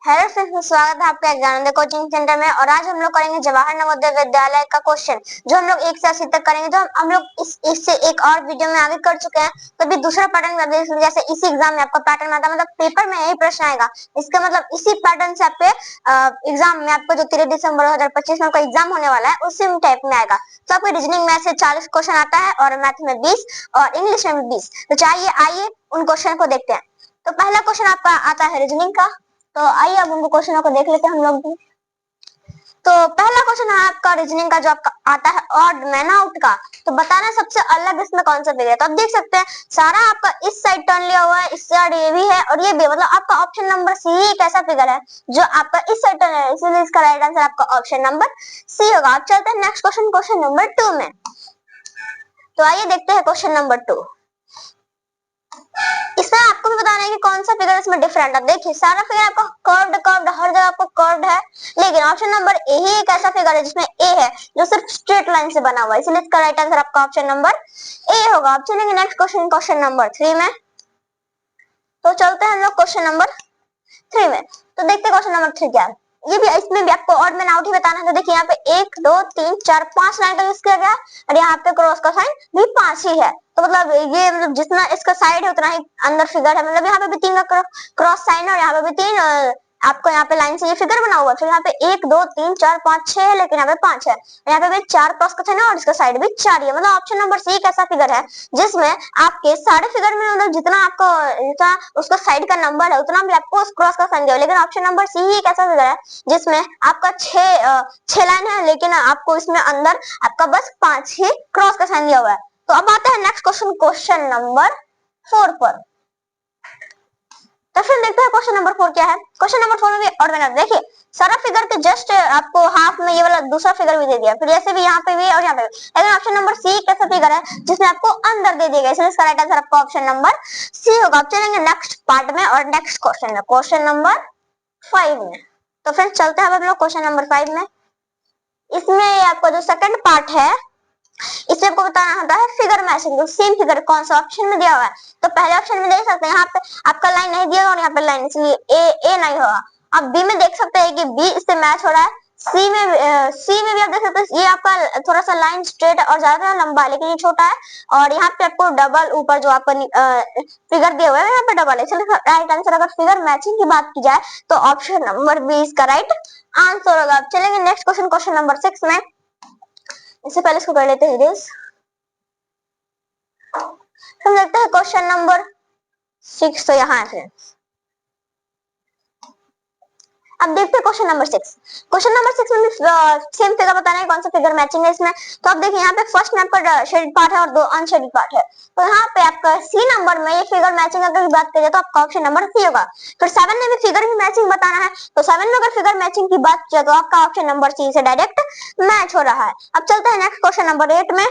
Hello friends, स्वागत है आपका एग्जाम कोचिंग सेंटर में। और आज हम लोग करेंगे जवाहर नवोदय विद्यालय का क्वेश्चन, जो हम लोग 1 से 80 तक करेंगे। जो हम लोग इससे एक और वीडियो में आगे कर चुके हैं। तो अभी दूसरा पैटर्न में जैसे इसी एग्जाम में आपका पैटर्न आता है, मतलब पेपर में यही प्रश्न आएगा। इसका मतलब इसी पैटर्न से आपके एग्जाम में आपको जो 13 दिसंबर 2025 में आपका एग्जाम होने वाला है उसी टाइप में आएगा। तो आपको रीजनिंग में से 40 क्वेश्चन आता है और मैथ में 20 और इंग्लिश में भी 20। तो चाहिए आइए उन क्वेश्चन को देखते हैं। तो पहला क्वेश्चन आपका आता है रीजनिंग का। तो आइए अब उनको क्वेश्चनों को देख लेते हैं हम लोग भी। तो पहला क्वेश्चन है आपका रीजनिंग का, जो आपका आता है ऑड मैन आउट का। तो बताना सबसे अलग इसमें कौन सा फिगर है। तो आप देख सकते हैं सारा आपका इस साइड टर्न लिया हुआ है, इस साइड ये भी है और ये भी, मतलब आपका ऑप्शन नंबर सी एक ऐसा फिगर है जो आपका इस साइड टर्न है, इसलिए इसका राइट आंसर आपका ऑप्शन नंबर सी होगा। अब चलते हैं नेक्स्ट क्वेश्चन, क्वेश्चन नंबर 2 में। तो आइए देखते हैं क्वेश्चन नंबर 2। इसमें आपको भी बताना है कि कौन सा फिगर इसमें डिफरेंट है। देखिए सारा फिगर आपका कर्व्ड कर्व्ड हर जगह आपको कर्व्ड है, लेकिन ऑप्शन नंबर ए ही एक ऐसा फिगर है जिसमें ए है जो सिर्फ स्ट्रेट लाइन से बना हुआ है, इसलिए इसका राइट आंसर आपका ऑप्शन नंबर ए होगा। अब चलेंगे नेक्स्ट क्वेश्चन, क्वेश्चन नंबर 3 में। तो चलते हैं हम लोग क्वेश्चन नंबर 3 में। तो देखते हैं क्वेश्चन नंबर 3 क्या है। ये भी इसमें भी आपको ऑड मैन आउट ही बताना है। तो देखिए यहाँ पे 1 2 3 4 5 लाइन का यूज किया गया और यहाँ पे क्रॉस का साइन भी 5 ही है। तो मतलब ये मतलब जितना इसका साइड है उतना ही अंदर फिगर है। मतलब यहाँ पे भी 3 का क्रॉस साइन है और यहाँ पे भी 3 आपको यहाँ पे लाइन से ये फिगर बना हुआ है। फिर यहाँ पे 1 2 3 4 5 6 है, लेकिन यहाँ पे 5 है। यहाँ पे भी 4 क्रॉस का साइन है और इसका साइड भी 4 ही है। मतलब ऑप्शन नंबर सी एक ऐसा फिगर है जिसमें आपके सारे फिगर में मतलब जितना आपको जितना उसका साइड का नंबर है उतना भी आपको उस क्रॉस का साइन दिया। लेकिन ऑप्शन नंबर सी ही एक ऐसा फिगर है जिसमें आपका 6 लाइन है, लेकिन आपको इसमें अंदर आपका बस 5 ही क्रॉस का साइन दिया हुआ है। तो अब आते हैं नेक्स्ट क्वेश्चन, क्वेश्चन नंबर 4 पर। तो फिर देखते हैं क्वेश्चन नंबर 4 क्या है। क्वेश्चन नंबर 4 में भी ऑड मैन आउट। देखिए सारा फिगर के जस्ट आपको हाफ में ये वाला दूसरा फिगर भी दे दिया, फिर ऐसे भी यहाँ पे भी और यहाँ पे भी। लेकिन ऑप्शन नंबर सी कैसा फिगर है जिसमें आपको अंदर दे दिया गया, इसलिए इसका राइट आंसर आपका ऑप्शन नंबर सी होगा। अब चलेंगे नेक्स्ट पार्ट में और नेक्स्ट क्वेश्चन में, क्वेश्चन नंबर 5 में। तो फ्रेंड्स चलते हैं अब हम लोग क्वेश्चन नंबर 5 में। इसमें आपका जो सेकंड पार्ट है इससे आपको बताना होता है फिगर मैचिंग। तो सेम फिगर कौन सा ऑप्शन में दिया हुआ है। तो पहले ऑप्शन में देख सकते हैं यहाँ पे आपका लाइन नहीं दिया और यहाँ पे लाइन, इसलिए ए नहीं होगा। अब बी में देख सकते हैं कि बी इससे मैच हो रहा है। सी में भी आप देख सकते हैं ये आपका थोड़ा सा लाइन स्ट्रेट है और ज्यादा लंबा है, लेकिन ये छोटा है। और यहाँ पे आपको डबल ऊपर जो आपका फिगर दिया हुआ है यहाँ पे डबल है, इसलिए राइट आंसर अगर फिगर मैचिंग की बात की जाए तो ऑप्शन नंबर बी इसका राइट आंसर होगा। अब चलेंगे नेक्स्ट क्वेश्चन, क्वेश्चन नंबर 6 में। इससे पहले इसको कर लेते हैं इरेज। हम देखते हैं क्वेश्चन नंबर 6। तो यहाँ है, अब देखते हैं क्वेश्चन नंबर 6। क्वेश्चन नंबर 6 में भी सेम फिगर बताना है, कौन सा फिगर मैचिंग है इसमें। तो आप देखिए यहाँ पे फर्स्ट में आपका शेडेड पार्ट है और 2 अनशेडेड पार्ट है। तो यहाँ पे आपका सी नंबर में ये फिगर मैचिंग अगर बात करें तो आपका ऑप्शन नंबर सी होगा। फिर 7 में भी फिगर भी मैचिंग बताना है, तो 7 में अगर फिगर मैचिंग की बात किया तो आपका ऑप्शन नंबर सी से डायरेक्ट मैच हो रहा है। अब चलते हैं नेक्स्ट क्वेश्चन नंबर 8 में।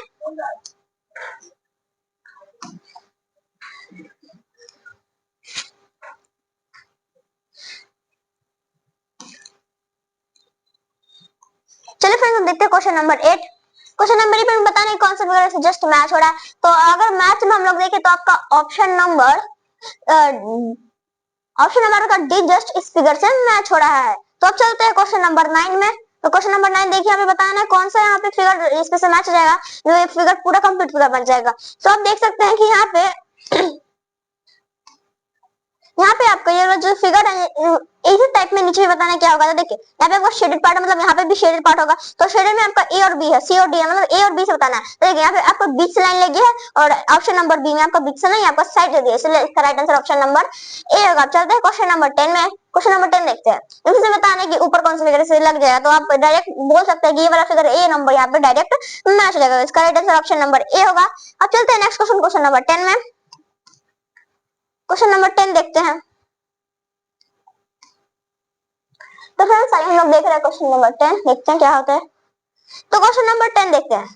चलिए फ्रेंड्स देखते हैं क्वेश्चन नंबर 8। क्वेश्चन नंबर 8 में बताना है कौन सा फिगर से जस्ट मैच हो रहा है। तो अगर मैच में हम लोग देखें तो आपका ऑप्शन नंबर का डी जस्ट इस फिगर से मैच हो रहा है। तो अब चलते हैं क्वेश्चन नंबर 9 में। तो क्वेश्चन नंबर 9 देखिए यहाँ पे बताना है कौन सा यहाँ पे फिगर इसमें से मैच हो जाएगा, जो ये फिगर पूरा कंप्लीट फिगर बन जाएगा। तो आप देख सकते हैं कि यहाँ पे आपको ये जो फिगर है इसी टाइप में नीचे भी बताना क्या होगा। तो देखिए यहाँ पे आपका शेडेड पार्ट है, मतलब यहाँ पे भी शेडेड पार्ट होगा। तो शेडेड में आपका ए और बी है, सी और डी है, मतलब ए और बी से बताना है। तो देखिए यहाँ पे आपको बीच से लाइन लगी है और ऑप्शन नंबर बी में आपका बीच से नहीं आपका साइड से दिया, इसलिए इसका right answer option number A होगा। चलते हैं क्वेश्चन नंबर 10 में। क्वेश्चन नंबर 10 देखते हैं। इससे बताना है कि ऊपर कौन सा फिगर से लग जाएगा। तो आप डायरेक्ट बोल सकते हैं कि ये वाला फिगर ए नंबर यहाँ पे डायरेक्ट मैच हो जाएगा, इसका right answer option number A होगा। अब चलते हैं नेक्स्ट क्वेश्चन, क्वेश्चन नंबर 10 में। क्वेश्चन नंबर 10 देखते हैं। तो फ्रेंड्स हम लोग देख रहे हैं क्वेश्चन नंबर 10, देखते हैं क्या होता है। तो क्वेश्चन नंबर 10 देखते हैं।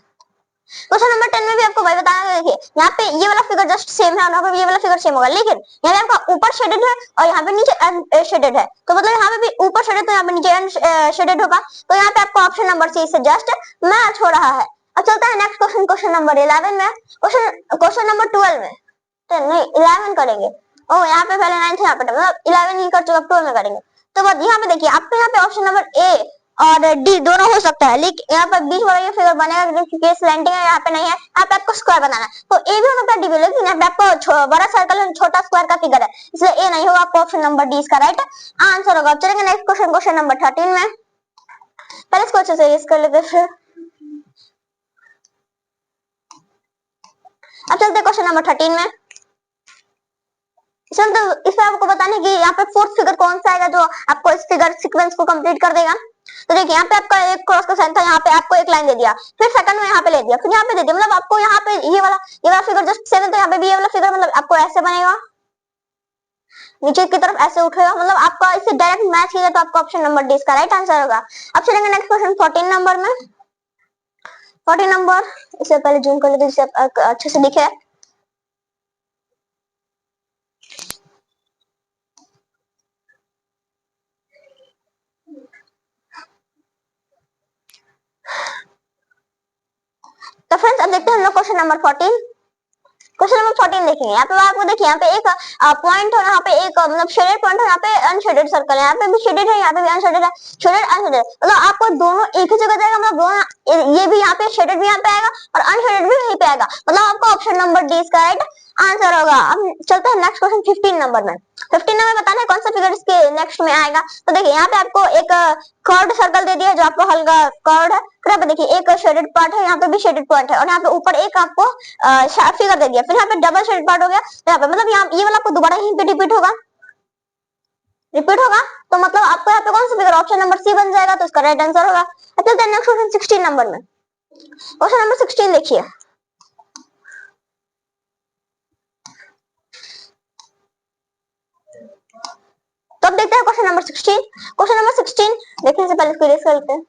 क्वेश्चन नंबर 10 में भी आपको भाई बताना है। देखिए यहाँ पे ये वाला फिगर जस्ट सेम है और यहाँ पे ये वाला फिगर सेम होगा, लेकिन यहाँ पे आपका ऊपर शेडेड है और यहाँ पे नीचे अनशेडेड है। तो मतलब यहाँ पे भी ऊपर शेडेड तो यहाँ पे नीचे अनशेडेड होगा। तो यहाँ पे आपका ऑप्शन नंबर सी से जस्ट मैच हो रहा है। अब चलता है नेक्स्ट क्वेश्चन, क्वेश्चन नंबर 11 में। क्वेश्चन नंबर 12 में, नहीं 11 करेंगे। ओ यहाँ पे पहले 9 थे, यहाँ पे मतलब 11 ही कर चुका, 12 में करेंगे। तो बस यहाँ पे देखिए आपको यहाँ पे ऑप्शन नंबर ए और डी दोनों हो सकता है, लेकिन यहाँ पर बीच वाला ये फिगर बनेगा क्योंकि स्लैंटिंग है, यहाँ पे नहीं है, यहाँ पे आपको स्क्वायर बनाना है, तो ए भी हो सकता है डी भी, लेकिन यहाँ पे आपको बड़ा सर्कल और छोटा स्क्वायर का फिगर है, इसलिए ए नहीं होगा, आपको ऑप्शन नंबर डी इसका राइट आंसर होगा। चलेंगे नेक्स्ट क्वेश्चन, क्वेश्चन नंबर 13 में, पहले इसको अच्छे से कर लेते फिर अब चलते क्वेश्चन नंबर 13 में। इसमें आपको बताने की यहाँ पे फोर्थ फिगर कौन सा आएगा जो आपको इस फिगर सीक्वेंस को कंप्लीट कर देगा। तो देखिए यहाँ पे आपका एक क्रॉस का साइन था, यहाँ पे आपको एक लाइन दे दिया, फिर सेकंड में यहाँ पे ले दिया, फिर यहाँ पे दे दिया, मतलब आपको यहाँ पे ये वाला फिगर जस्ट सेम है, तो यहाँ पे भी ये वाला फिगर मतलब आपको ऐसे बनेगा, नीचे की तरफ ऐसे उठेगा, मतलब आपका इससे डायरेक्ट मैच किया तो आपका ऑप्शन नंबर डी इसका राइट आंसर होगा। अब चलेंगे नेक्स्ट क्वेश्चन 14 नंबर में। 14 नंबर इससे पहले जूम कर लेते जिससे अच्छे से दिखे। तो फ्रेंड्स अब देखते हैं हम लोग क्वेश्चन नंबर 14। क्वेश्चन नंबर 14 देखेंगे, यहाँ पे आपको देखिए यहाँ पे एक पॉइंट और यहाँ पे एक मतलब शेडेड पॉइंट है, यहाँ पे अनशेडेड सर्कल है, यहाँ पे भी शेडेड है, यहाँ पे भी अनशेडेड है, शेडेड अनशेडेड, मतलब आपको दोनों एक ही जगह जाएगा, मतलब दोनों ये भी यहाँ पे शेडेड भी यहाँ पे आएगा और अनशेडेड भी यहीं पे आएगा, मतलब आपका ऑप्शन नंबर डी इसका राइट आंसर होगा। अब चलते हैं नेक्स्ट क्वेश्चन 15 नंबर में। 15 नंबर बताना है कौन सा फिगर इसके नेक्स्ट में आएगा। तो देखिए यहाँ पे आपको एक कर्व्ड सर्कल दे दिया जो आपको हल्का कर्व्ड है, फिर यहाँ पे देखिए एक शेडेड पार्ट है, यहाँ पे भी शेडेड पॉइंट है, और यहाँ पे ऊपर एक आपको फिगर दे दिया, फिर यहाँ पे डबल शेडेड पार्ट हो गया, यहाँ पे मतलब यहाँ ये वाला आपको दोबारा यहीं पे रिपीट होगा, तो मतलब आपको यहाँ पे कौन सा फिगर ऑप्शन नंबर सी बन जाएगा, तो इसका राइट आंसर होगा। अब चलते हैं नेक्स्ट क्वेश्चन 16 नंबर में। क्वेश्चन नंबर 16 देखिए, तो अब देखते हैं क्वेश्चन नंबर 16। क्वेश्चन नंबर 16 देखने से पहले इसको इरेज कर लेते हैं।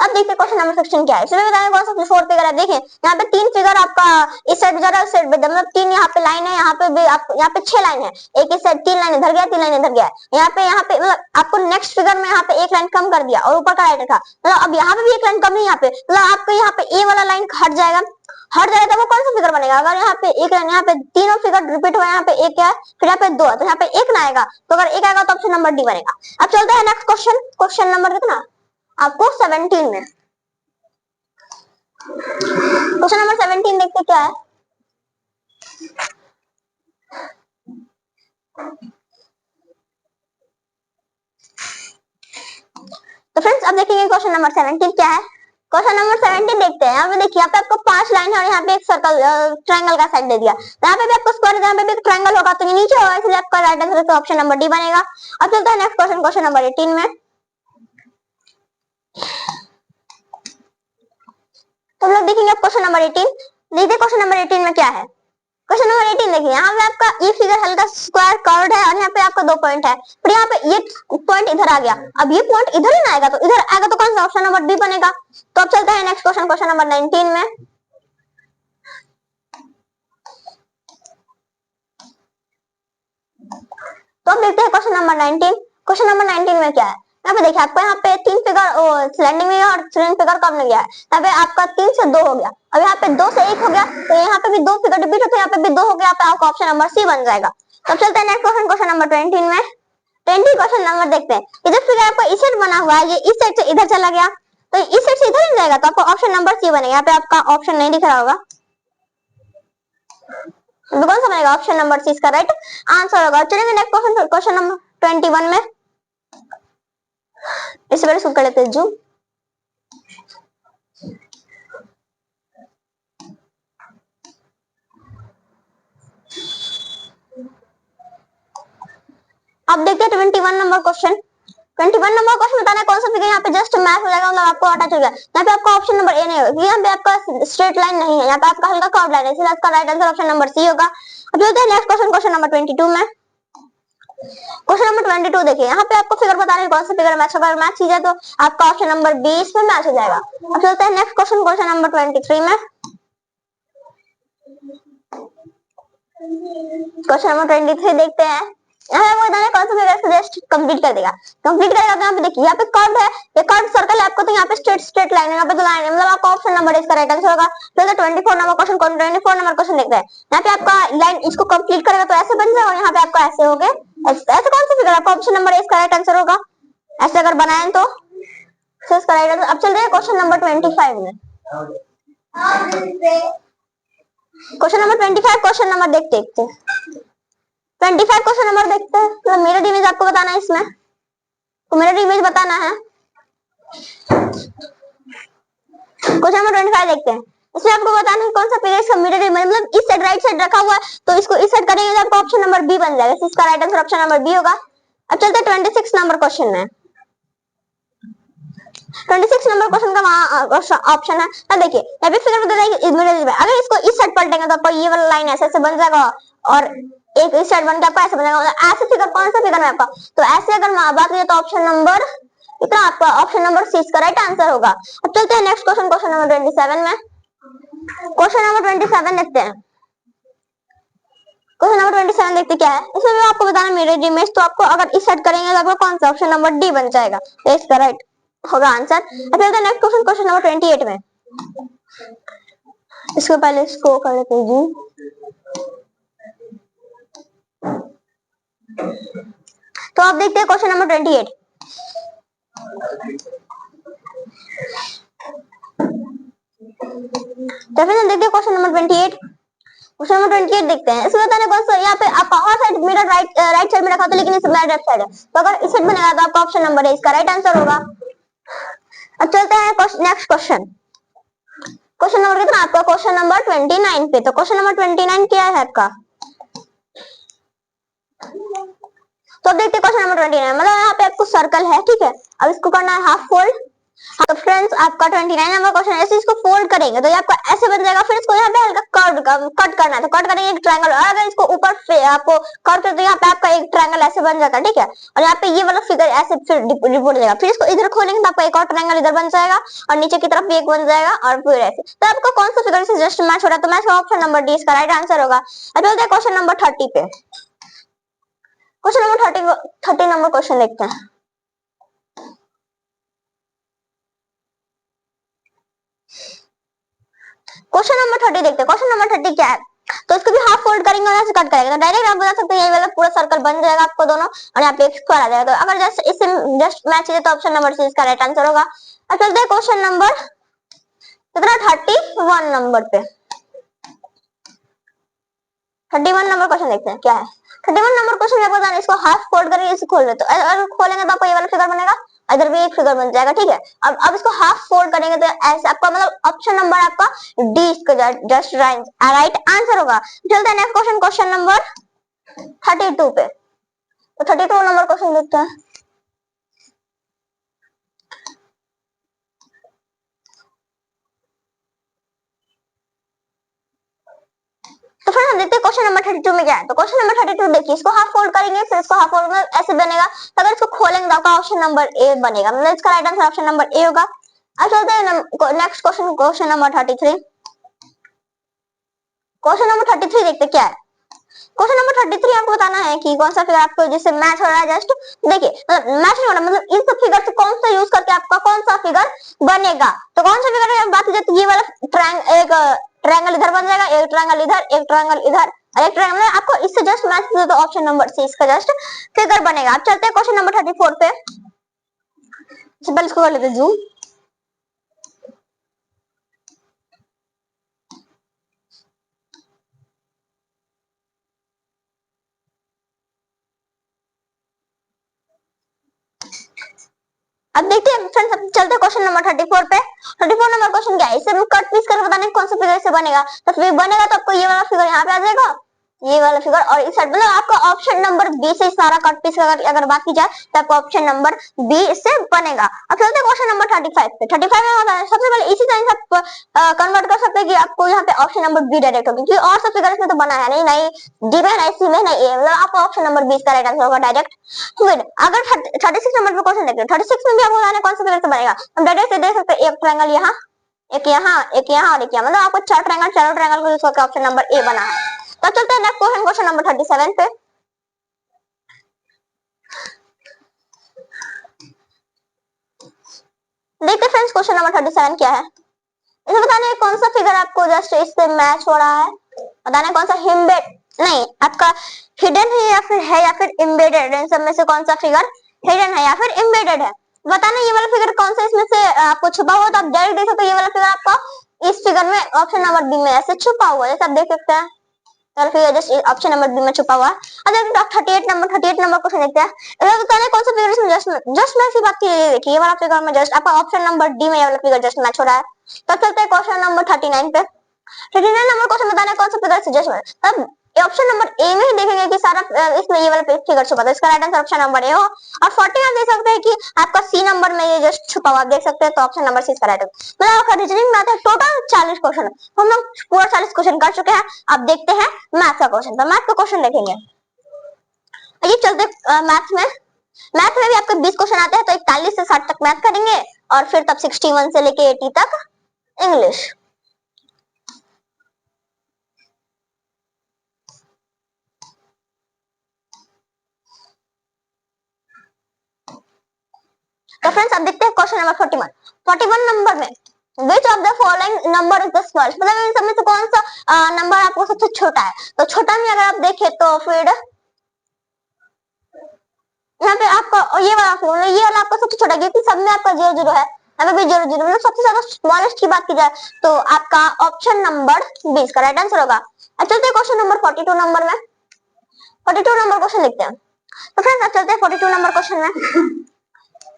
अब देखते हैं क्वेश्चन नंबर 16 क्या है। इसमें बताया कौन सा फोर फिगर है। देखिए यहाँ पे तीन फिगर आपका इस साइड जा रहा है, उस साइड मतलब तीन यहाँ पे लाइन है, यहाँ पे भी यहाँ पे 6 लाइन है, एक इस साइड 3 लाइन इधर गया, 3 लाइन इधर गया, यहाँ पे मतलब आपको नेक्स्ट फिगर में यहाँ पे एक लाइन कम कर दिया और ऊपर का राइट था, मतलब अब यहाँ पे भी एक लाइन कम नहीं, यहाँ पे मतलब आपको यहाँ पे ए वाला लाइन हट जाएगा, तो वो कौन सा फिगर बनेगा। अगर यहाँ पे एक लाइन, यहाँ पे तीनों फिगर रिपीट हुआ, यहाँ पे एक है, फिर यहाँ पे दो है, तो यहाँ पे एक ना आएगा, तो अगर एक आएगा तो ऑप्शन नंबर डी बनेगा। अब चलते हैं नेक्स्ट क्वेश्चन, क्वेश्चन नंबर कितना आपको 17 में। क्वेश्चन नंबर 17 देखते क्या है। तो फ्रेंड्स अब देखेंगे क्वेश्चन नंबर 17 क्या है। क्वेश्चन नंबर 17 देखते हैं। यहाँ पे देखिए यहाँ पे आपको 5 लाइन है और यहाँ पे एक सर्कल ट्रायंगल का साइड दे दिया, तो यहाँ पे भी आपको स्क्वायर, यहाँ पे भी ट्रायंगल होगा, तो ये नीचे होगा, इसलिए आपका राइट आंसर तो ऑप्शन नंबर डी बनेगा। अब चलते हैं नेक्स्ट क्वेश्चन, क्वेश्चन नंबर 18 में। तो हम लोग देखेंगे अब क्वेश्चन नंबर 18। देखिए क्वेश्चन नंबर 18 में क्या है। क्वेश्चन नंबर 18 देखिए, यहाँ पे आपका ये फिगर हल्का स्क्वायर कर्व्ड है और यहाँ पे आपका 2 पॉइंट है, फिर यहाँ पे ये पॉइंट इधर आ गया, अब ये पॉइंट इधर ही ना आएगा, तो इधर आएगा तो कौन सा ऑप्शन नंबर डी बनेगा। तो अब चलते हैं नेक्स्ट क्वेश्चन, क्वेश्चन नंबर 19 में। तो अब देखते हैं क्वेश्चन नंबर 19। क्वेश्चन नंबर 19 में क्या है। यहाँ पे देखिए आपको यहाँ पे 3 फिगर स्लैंडिंग में और 3 फिगर कम नहीं गया है, यहाँ पे आपका 3 से 2 हो गया, अब यहाँ पे 2 से 1 हो गया, तो यहाँ पे भी 2 फिगर रिपीट होते हैं, यहाँ पे भी 2 हो गया, तो आपका ऑप्शन नंबर सी बन जाएगा। तो चलते हैं नेक्स्ट क्वेश्चन, क्वेश्चन नंबर 20 में। 20 क्वेश्चन नंबर देखते हैं। इधर फिगर आपका इस साइड बना हुआ है, ये इस साइड से इधर चला गया, तो इस साइड से इधर ही जाएगा, तो आपको ऑप्शन नंबर सी बनेगा। यहाँ पे आपका ऑप्शन नहीं दिख रहा होगा, तो कौन सा बनेगा, ऑप्शन नंबर सी इसका राइट आंसर होगा। चलिए नेक्स्ट क्वेश्चन, क्वेश्चन नंबर 21 में। इस बार इसको कर लेते हैं जूम। अब देखते हैं 21 नंबर क्वेश्चन। 21 नंबर क्वेश्चन बताना है कौन सा फिगर यहाँ पे जस्ट मैच हो जाएगा, मतलब आपको अटैच हो गया। यहाँ पे आपका ऑप्शन नंबर ए नहीं होगा, यहाँ पे आपका स्ट्रेट लाइन नहीं है, यहाँ पे आपका हल्का कर्व लाइन है, इसलिए आपका right answer option number C होगा। अब चलते हैं नेक्स्ट क्वेश्चन, क्वेश्चन नंबर 22 में। क्वेश्चन नंबर 22 देखिए, यहाँ पे आपको फिगर बताना है कौन सा फिगर मैच होगा, अगर मैच की जाए तो आपका ऑप्शन नंबर 20 में मैच हो जाएगा। अब चलते हैं नेक्स्ट क्वेश्चन, क्वेश्चन नंबर 23 में। क्वेश्चन नंबर 23 देखते हैं। यहाँ पे बताने कौन सा फिगर जस्ट कंप्लीट कर देगा। कंप्लीट करेगा तो यहाँ पे देखिए यहाँ पे कर्व है, ये कर्व सर्कल है आपको, तो यहाँ पे स्ट्रेट लाइन है, यहाँ पे दो लाइन है, मतलब आपका ऑप्शन नंबर इसका राइट आंसर होगा। फिर 24 नंबर क्वेश्चन, 24 नंबर क्वेश्चन देखते हैं। यहाँ पे आपका लाइन इसको कंप्लीट करेगा तो ऐसे बन जाएगा, और यहाँ पे आपका ऐसे हो गए, ऐसे कौन सा फिगर आपका ऑप्शन नंबर इसका राइट आंसर होगा। ऐसे अगर बनाए तो इसका राइट आंसर। अब चलते हैं क्वेश्चन नंबर 25 में। क्वेश्चन नंबर 25 क्वेश्चन नंबर देखते हैं 25 क्वेश्चन नंबर देखते हैं। तो मिरर इमेज आपको बताना है, इसमें तो मिरर इमेज बताना है। क्वेश्चन नंबर 25 देखते हैं। इसमें आपको बताना है कौन सा फिगर इसका मिरर इमेज, मतलब इस साइड राइट साइड रखा हुआ है, तो इसको इस साइड करेंगे तो आपका ऑप्शन नंबर बी बन जाएगा। इसका right answer option number B होगा। अब चलते हैं 26 नंबर क्वेश्चन में। 26 नंबर क्वेश्चन का ऑप्शन है। अब देखिए यहाँ पे फिगर बता रहा है मिरर इमेज, अगर इसको इस साइड पलटेंगे तो आपको ये वाला लाइन ऐसे ऐसे बन जाएगा, और एक इस साइड बन के आपका ऐसे बन जाएगा। ऐसे फिगर कौन सा फिगर है आपका, तो ऐसे अगर बात करें तो ऑप्शन नंबर इतना आपका ऑप्शन नंबर सी इसका राइट आंसर होगा। अब चलते हैं नेक्स्ट क्वेश्चन, क्वेश्चन नंबर 27 में। क्वेश्चन नंबर 27 देखते हैं। क्वेश्चन नंबर 27 देखते क्या है। इसमें भी आपको बताना मिरर इमेज, तो आपको अगर इस सेट करेंगे तो आपको कौन सा ऑप्शन नंबर डी बन जाएगा, तो इसका राइट होगा आंसर। अब चलते हैं नेक्स्ट क्वेश्चन, क्वेश्चन नंबर 28 में। इसको पहले इसको कर लेते हैं जी। तो आप देखते हैं क्वेश्चन नंबर 28। तो फिर हम देखते हैं क्वेश्चन नंबर 28। क्वेश्चन नंबर 28 देखते हैं। इसमें बताने कौन सा, यहाँ पे आपका और साइड मिरर राइट साइड में रखा था, लेकिन इस लेफ्ट साइड है, तो अगर इस साइड बनेगा तो आपका ऑप्शन नंबर है इसका राइट आंसर होगा। अब चलते हैं नेक्स्ट क्वेश्चन। क्वेश्चन नंबर कितना आपका, क्वेश्चन नंबर 29 पे। तो क्वेश्चन नंबर 29 क्या है आपका, तो देखते हैं क्वेश्चन नंबर 29। मतलब यहाँ पे आपको सर्कल है, ठीक है, अब इसको करना है हाफ फोल्ड। तो फ्रेंड्स आपका 29 नंबर क्वेश्चन, ऐसे इसको फोल्ड करेंगे तो ये आपका ऐसे बन जाएगा। फिर इसको यहाँ पे हल्का कट करना है, तो कट करेंगे एक ट्रायंगल, और अगर इसको ऊपर आपको कट करते तो यहाँ पे आपका एक ट्रायंगल ऐसे बन जाता है, ठीक है, और यहाँ पे ये वाला फिगर ऐसे फिर रिपोर्ट जाएगा। फिर इसको इधर खोलेंगे तो आपका एक और ट्रायंगल इधर बन जाएगा, और नीचे की तरफ भी एक बन जाएगा, और फिर ऐसे। तो आपका कौन सा फिगर से जस्ट मैच हो रहा है, तो मैच का ऑप्शन नंबर डी इसका राइट आंसर होगा। अब चलते हैं क्वेश्चन नंबर 30 पे। क्वेश्चन नंबर 30 नंबर क्वेश्चन देखते हैं। क्वेश्चन नंबर 30 देखते हैं। क्वेश्चन नंबर 30 क्या है, तो इसको भी हाफ फोल्ड करेंगे और यहाँ से कट करेंगे, तो डायरेक्ट आप बता सकते हैं ये वाला पूरा सर्कल बन जाएगा आपको दोनों, और यहाँ पे एक स्क्वायर आ जाएगा। तो अगर जस्ट इससे जस्ट मैच है तो ऑप्शन नंबर सी इसका राइट आंसर होगा। अब चलते हैं क्वेश्चन नंबर कितना 31 नंबर पे। 31 नंबर क्वेश्चन देखते हैं क्या है। 31 नंबर क्वेश्चन में बताना, इसको हाफ फोल्ड करके इसे खोल दे, तो अगर खोलेंगे तो आपको ये वाला फिगर बनेगा, इधर भी एक फिगर बन जाएगा, ठीक है। अब इसको हाफ फोल्ड करेंगे तो ऐसे आपका मतलब ऑप्शन नंबर आपका डी इसका जस्ट राइट आंसर होगा। चलते हैं नेक्स्ट क्वेश्चन, क्वेश्चन नंबर 32 पे। तो 32 नंबर क्वेश्चन देखते हैं। तो फिर हम देखते हैं क्वेश्चन नंबर 32 में क्या है। तो क्वेश्चन नंबर 32 देखिए, इसको हाफ फोल्ड करेंगे, फिर इसको हाफ फोल्ड में ऐसे बनेगा, तो अगर इसको खोलेंगे तो आपका ऑप्शन नंबर ए बनेगा, मतलब इसका right answer option number A होगा। अब चलते हैं next question, question number 33। Question number 33 देखते क्या है। क्वेश्चन नंबर 33 आपको बताना है कि कौन सा फिगर आपको जिससे मैच हो रहा है। जस्ट देखिए मतलब मैच नहीं हो रहा, मतलब इन सब फिगर से कौन सा यूज करके आपका कौन सा फिगर बनेगा। तो कौन सा फिगर है, बात जाती है ये वाला एक ट्रायंगल इधर बन जाएगा, एक ट्रायंगल इधर, एक ट्रायंगल इधर, एक ट्रायंगल आपको इससे जस्ट मैच दे तो ऑप्शन नंबर सी इसका जस्ट फिगर बनेगा। अब चलते हैं क्वेश्चन नंबर 34 पे। पहले इसको कर लेते हैं जूम। अब देखते हैं फ्रेंड्स, अब चलते हैं क्वेश्चन नंबर 34 पे। 34 नंबर क्वेश्चन क्या है, इसे कट पीस करके बताने कौन सा फिगर से बनेगा। तो फिर बनेगा तो आपको ये वाला फिगर यहाँ पे आ जाएगा, ये वाला फिगर, और इस साइड मतलब आपका ऑप्शन नंबर बी से सारा कट पीस अगर बात की जाए तो आपका ऑप्शन नंबर बी से बनेगा। अब चलते हैं क्वेश्चन नंबर 35 पे। 35 में होता है सबसे पहले इसी तरह से आप कन्वर्ट कर सकते हैं कि आपको यहाँ पे ऑप्शन नंबर बी डायरेक्ट होगी, क्योंकि और सब फिगर इसमें तो बना है नहीं, नहीं डी में, नहीं सी में, नहीं ए, मतलब आपका ऑप्शन नंबर 20 का राइट आंसर होगा डायरेक्ट। फिर अगर 36 नंबर पे क्वेश्चन देखते हैं, 36 में भी आपको बताना कौन सा फिगर से बनेगा। हम डायरेक्ट देख सकते हैं एक ट्रायंगल यहाँ, एक यहाँ, एक यहाँ, और एक यहाँ, मतलब आपको चार ट्रायंगल, चारों ट्रायंगल को यूज करके ऑप्शन नंबर ए बना है। तो चलते हैं नेक्स्ट क्वेश्चन, क्वेश्चन नंबर 37 पे। देखते फ्रेंड्स क्वेश्चन नंबर 37 क्या है। इसे बताना है कौन सा फिगर आपको जस्ट इससे मैच हो रहा है। बताना है कौन सा हिम्बेड नहीं आपका हिडन है या फिर एम्बेडेड, इन सब में से कौन सा फिगर हिडन है या फिर एम्बेडेड है। बताना ये वाला फिगर कौन सा इसमें से आपको छुपा हुआ, तो आप डायरेक्ट देख सकते हो ये वाला फिगर आपका इस फिगर में ऑप्शन नंबर बी में ऐसे छुपा हुआ है, जैसे आप देख सकते हैं। चलो फिर जस्ट ऑप्शन नंबर बी में छुपा हुआ है। अब देखते हैं 38 नंबर क्वेश्चन देखते हैं। इधर बताना है कौन सा फिगर इसमें जस्ट मैच की बात की, ये देखिए ये वाला फिगर में जस्ट आपका ऑप्शन नंबर डी में ये वाला फिगर जस्ट मैच हो रहा है। तब चलते हैं क्वेश्चन नंबर 39 पे। 39 नंबर क्वेश्चन बताना है कौन सा फिगर सजेस्ट हो। तब ऑप्शन नंबर ए में ही देखेंगे कि सारा इसमें ये वाला फिगर छुपा था, इसका right answer option number A हो। और 40 आप देख सकते हैं कि आपका सी नंबर में ये जस्ट छुपा हुआ आप देख सकते हैं, तो ऑप्शन नंबर सी इसका राइट आंसर। मतलब आपका रीजनिंग में आता है टोटल 40 क्वेश्चन, हम लोग पूरा 40 क्वेश्चन कर चुके हैं। अब देखते हैं मैथ का क्वेश्चन। तो मैथ का क्वेश्चन देखेंगे, ये चलते मैथ में भी आपके 20 क्वेश्चन आते हैं, तो 41 से 60 तक मैथ करेंगे और फिर तब 61 से लेके 80 तक इंग्लिश। तो फ्रेंड्स अब देखते हैं क्वेश्चन नंबर 41 नंबर में which of the following number is the smallest, मतलब इन सब में से कौन सा नंबर आपको सबसे छोटा है। तो छोटा में अगर आप देखें तो फिर यहाँ पे आपका ये वाला आपका सबसे छोटा, क्योंकि सब में आपका 0 0 है, यहाँ पे भी 0 0, मतलब सबसे ज्यादा स्मॉलेस्ट की बात की जाए तो आपका ऑप्शन नंबर 20 का राइट आंसर होगा। अब चलते हैं क्वेश्चन नंबर 42 नंबर में। 42 नंबर क्वेश्चन देखते हैं। तो फ्रेंड्स अब चलते हैं 42 नंबर क्वेश्चन में।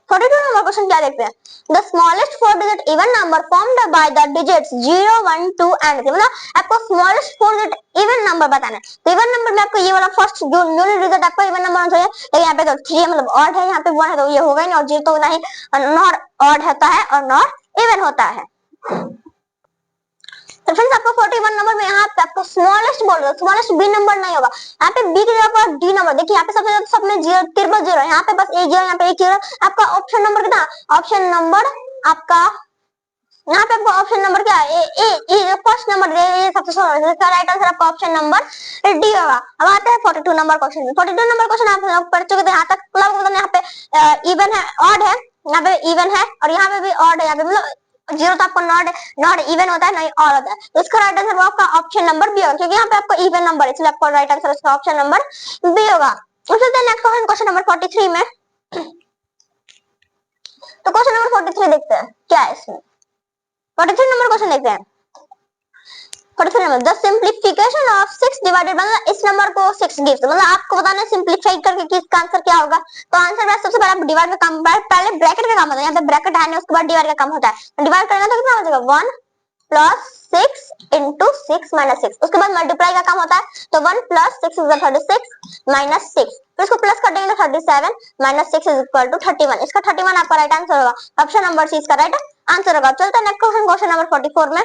42 नंबर क्वेश्चन क्या देखते हैं। The smallest 4 digit even number formed by the digits 0 1 2 and 3, मतलब आपको स्मॉलेस्ट 4 डिजिट इवन नंबर बताना है। तो इवन नंबर में आपको ये वाला फर्स्ट जो यूनिट डिजिट आपका इवन नंबर होना चाहिए, लेकिन यहाँ पे तो 3 है मतलब ऑड है, यहाँ पे 1 है तो ये होगा ही नहीं, और 0 तो नहीं, नॉट ऑड होता है और नॉट इवन होता है। तो फ्रेंड्स आपको 41 नंबर में यहाँ पे आपको स्मॉलेस्ट बोल रहे हो, स्मॉलेस्ट बी नंबर नहीं होगा, यहाँ पे बी की जगह पर डी नंबर। देखिए यहाँ पे सबसे ज्यादा सब में 0 तिरपल 0 है, यहाँ पे बस एक 0, यहाँ पे एक 0। आपका ऑप्शन नंबर कितना, ऑप्शन नंबर आपका यहाँ पे आपको ऑप्शन नंबर क्या है, ए जो फर्स्ट नंबर ये सबसे छोटा, इसका राइट आंसर आपका ऑप्शन नंबर डी होगा। अब आते हैं 42 नंबर क्वेश्चन में। 42 नंबर क्वेश्चन आप लोग पढ़ चुके थे यहाँ तक, मतलब यहाँ पे इवन है ऑड है, यहाँ पे इवन है और यहाँ पे भी ऑड है, यहाँ पे मतलब 0 तो आपको नॉट इवन होता है नहीं ऑड होता है, तो इसका राइट आंसर आपका ऑप्शन नंबर बी होगा, क्योंकि यहाँ पे आपको इवन नंबर है, इसलिए आपको राइट आंसर इसका ऑप्शन नंबर बी होगा। नेक्स्ट क्वेश्चन नंबर 43 में। तो क्वेश्चन नंबर 43 देखते हैं क्या है इसमें। 43 नंबर क्वेश्चन देखते हैं। 43 number the simplification of 6 divided, मतलब इस नंबर को 6 गिव्स, मतलब आपको बताना है सिंप्लीफाई करके कि इसका आंसर क्या होगा। तो आंसर में सबसे पहले डिवाइड का काम, पहले ब्रैकेट का काम होता है, यहाँ पे ब्रैकेट है नहीं, उसके बाद डिवाइड का काम होता है। डिवाइड करना तो कितना हो जाएगा 1 प्लस 6 इंटू 6 माइनस 6, उसके बाद मल्टीप्लाई का काम होता है, तो 1 प्लस 6 इज 36 माइनस 6, फिर इसको प्लस कर देंगे तो 37 माइनस 6 इज इक्वल टू 31, इसका 31 आपका राइट आंसर होगा, ऑप्शन नंबर सी इसका राइट आंसर होगा। चलते हैं नेक्स्ट क्वेश्चन, क्वेश्चन नंबर 44 में।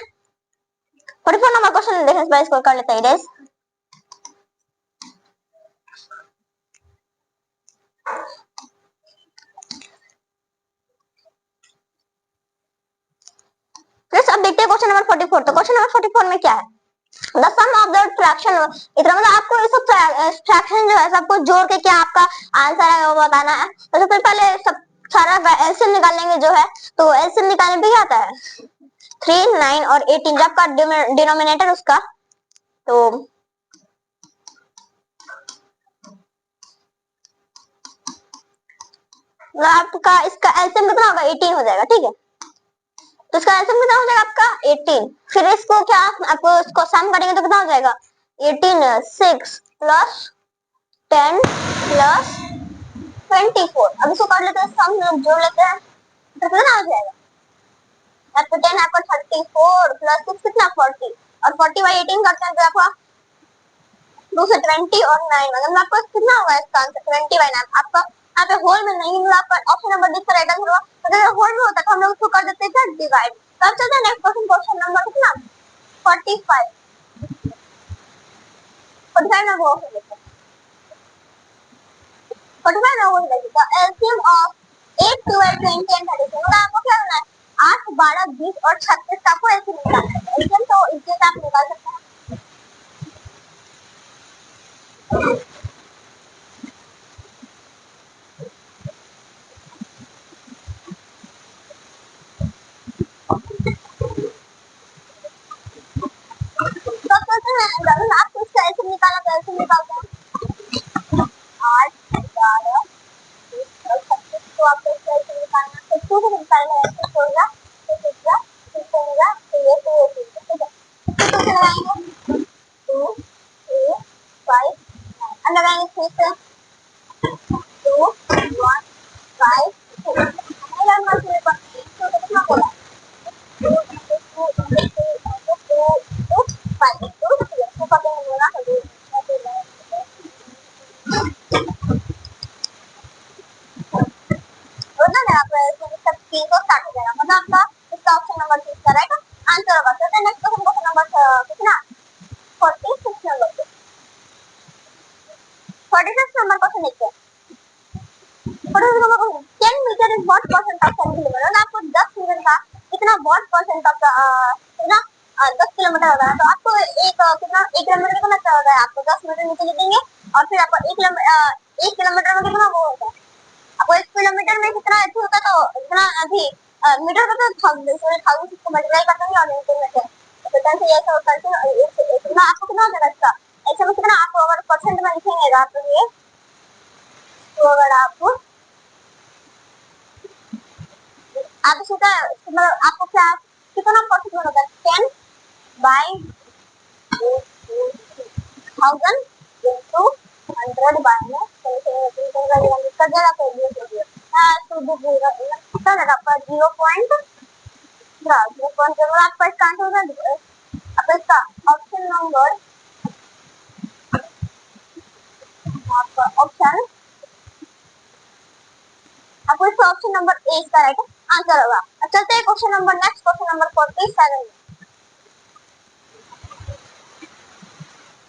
44 नंबर क्वेश्चन देखने से पहले इसको कर लेते हैं इरेज। अब देखते हैं क्वेश्चन नंबर 44। तो क्वेश्चन नंबर 44 में क्या है, the sum of the fraction, इतना मतलब आपको ये सब फ्रैक्शन जो है सबको जोड़ के क्या आपका आंसर है वो बताना है। तो सबसे पहले सब सारा एलसीएम निकालेंगे जो है, तो एलसीएम निकालने पे क्या आता है 3 9 और 18, जब का डिनोमिनेटर उसका, तो आपका इसका एलसीएम कितना होगा 18 हो जाएगा, ठीक है। तो इसका आंसर कितना हो जाएगा आपका 18, फिर इसको क्या आपको इसको सम करेंगे तो कितना हो जाएगा 18 6 प्लस 10 प्लस 24। अब इसको कर लेते हैं सम, लोग जोड़ लेते हैं तो कितना हो जाएगा, आपको 10 आपका 34 प्लस 6 कितना 40, और 40 बाई 18 करते हैं तो आपका 2 से 20 और 9, मतलब आपको कितना होगा इसका आंसर 20/9। आपका यहाँ पे होल में नहीं, मतलब आपका ऑप्शन नंबर दिख राइट आंसर होगा, अगर होल में होता तो हम लोग इसको कर देते हैं डिवाइड। तो अब चलते हैं नेक्स्ट क्वेश्चन, क्वेश्चन नंबर कितना 45। 45 ना वो लेते हैं, 45 ना वो लेते हैं। एलसीएम ऑफ 8 12 20 एंड 30, मतलब आपको क्या करना है 8 12 20 और 36 का आपको एलसीएम निकालना है। एलसीएम तो इसी से आप निकाल सकते हैं। 6 2 1 5 हमारे लर्न मार्क्स में पढ़ते हैं तो कितना बोला 2 5 तो पता नहीं बोला बोलना ना आप सब तीन को स्टार्ट हो जाएगा मतलब आपका इसका ऑप्शन नंबर 6 करेक्ट आंसर होगा तो नेक्स्ट क्वेश्चन नंबर कितना 46 नंबर 46 नंबर क्वेश्चन देखते हैं 46 number question 10 metre is what percent of centimetre मतलब आपको 10 मीटर का कितना व्हाट परसेंट ऑफ कितना 10 किलोमीटर होगा तो आपको एक कितना 1 किलोमीटर कितना होता है आपको 10 मीटर नीचे लिख देंगे और फिर आपको 1 किलोमीटर में कितना वो होता है आपको 1 किलोमीटर में कितना अच्छा होता तो इतना अभी मीटर का तो 1000 को मल्टीप्लाई कर देंगे और मीटर में से तो 10 से ऐसा होता है इतना आपको कितना हो जाएगा इसका ऐसे में कितना आपको अगर परसेंट में लिखेंगे आप ये तो अगर आप सीधा मतलब आपको क्या कितना परसेंट में होगा 10 बाय 1000 into 100 बाय में कर देगा तो ये हो गया तो कितना रहेगा आपका 0.0 आपका इसका आंसर होगा अब इसका ऑप्शन नंबर आपका ऑप्शन आपको इसका ऑप्शन नंबर ए इसका राइट आंसर होगा अब चलते हैं question number next question number 47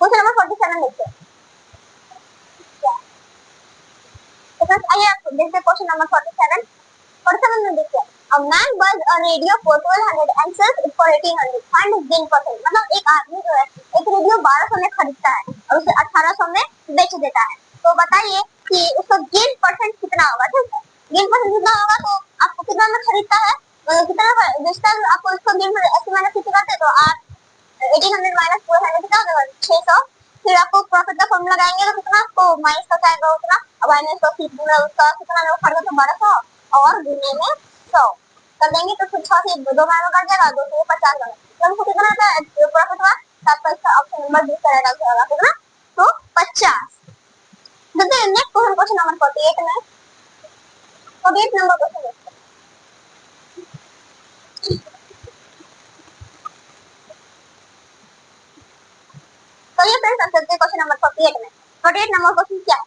question number 47 देखते हैं तो फ्रेंड्स आइए आप देखते हैं क्वेश्चन नंबर 47 में देखते हैं A man buys a radio for 1200 and sells it for 1800. Find his gain percent. मतलब एक आदमी जो है एक रेडियो 1200 में खरीदता है और उसे 1800 में बेच देता है तो बताइए कि उसका गेन परसेंट कितना होगा ठीक है गेन परसेंट कितना होगा तो आपको कितना में खरीदता है कितना बेचता है आपको इसका गेन ऐसे माइनस कितना करते तो आप 1800 माइनस 400 कितना हो जाएगा 600 फिर आपको प्रॉफिट का फॉर्मूला लगाएंगे तो कितना आपको माइनस का आएगा उतना अब माइनस का उसका कितना में खरीदा तो 1200 और गुने में 100 कर देंगे तो फिर 6 से 2 में कट जाएगा 2 से 50 बना तो हमको कितना आता है प्रॉफिट हुआ तब आपका इसका ऑप्शन नंबर डी करेगा होगा कितना तो 50 देखते हैं नेक्स्ट क्वेश्चन नंबर 48 में 48 नंबर क्वेश्चन तो ये फ्रेंड्स आंसर करते हैं क्वेश्चन नंबर 48 में 48 नंबर क्वेश्चन क्या है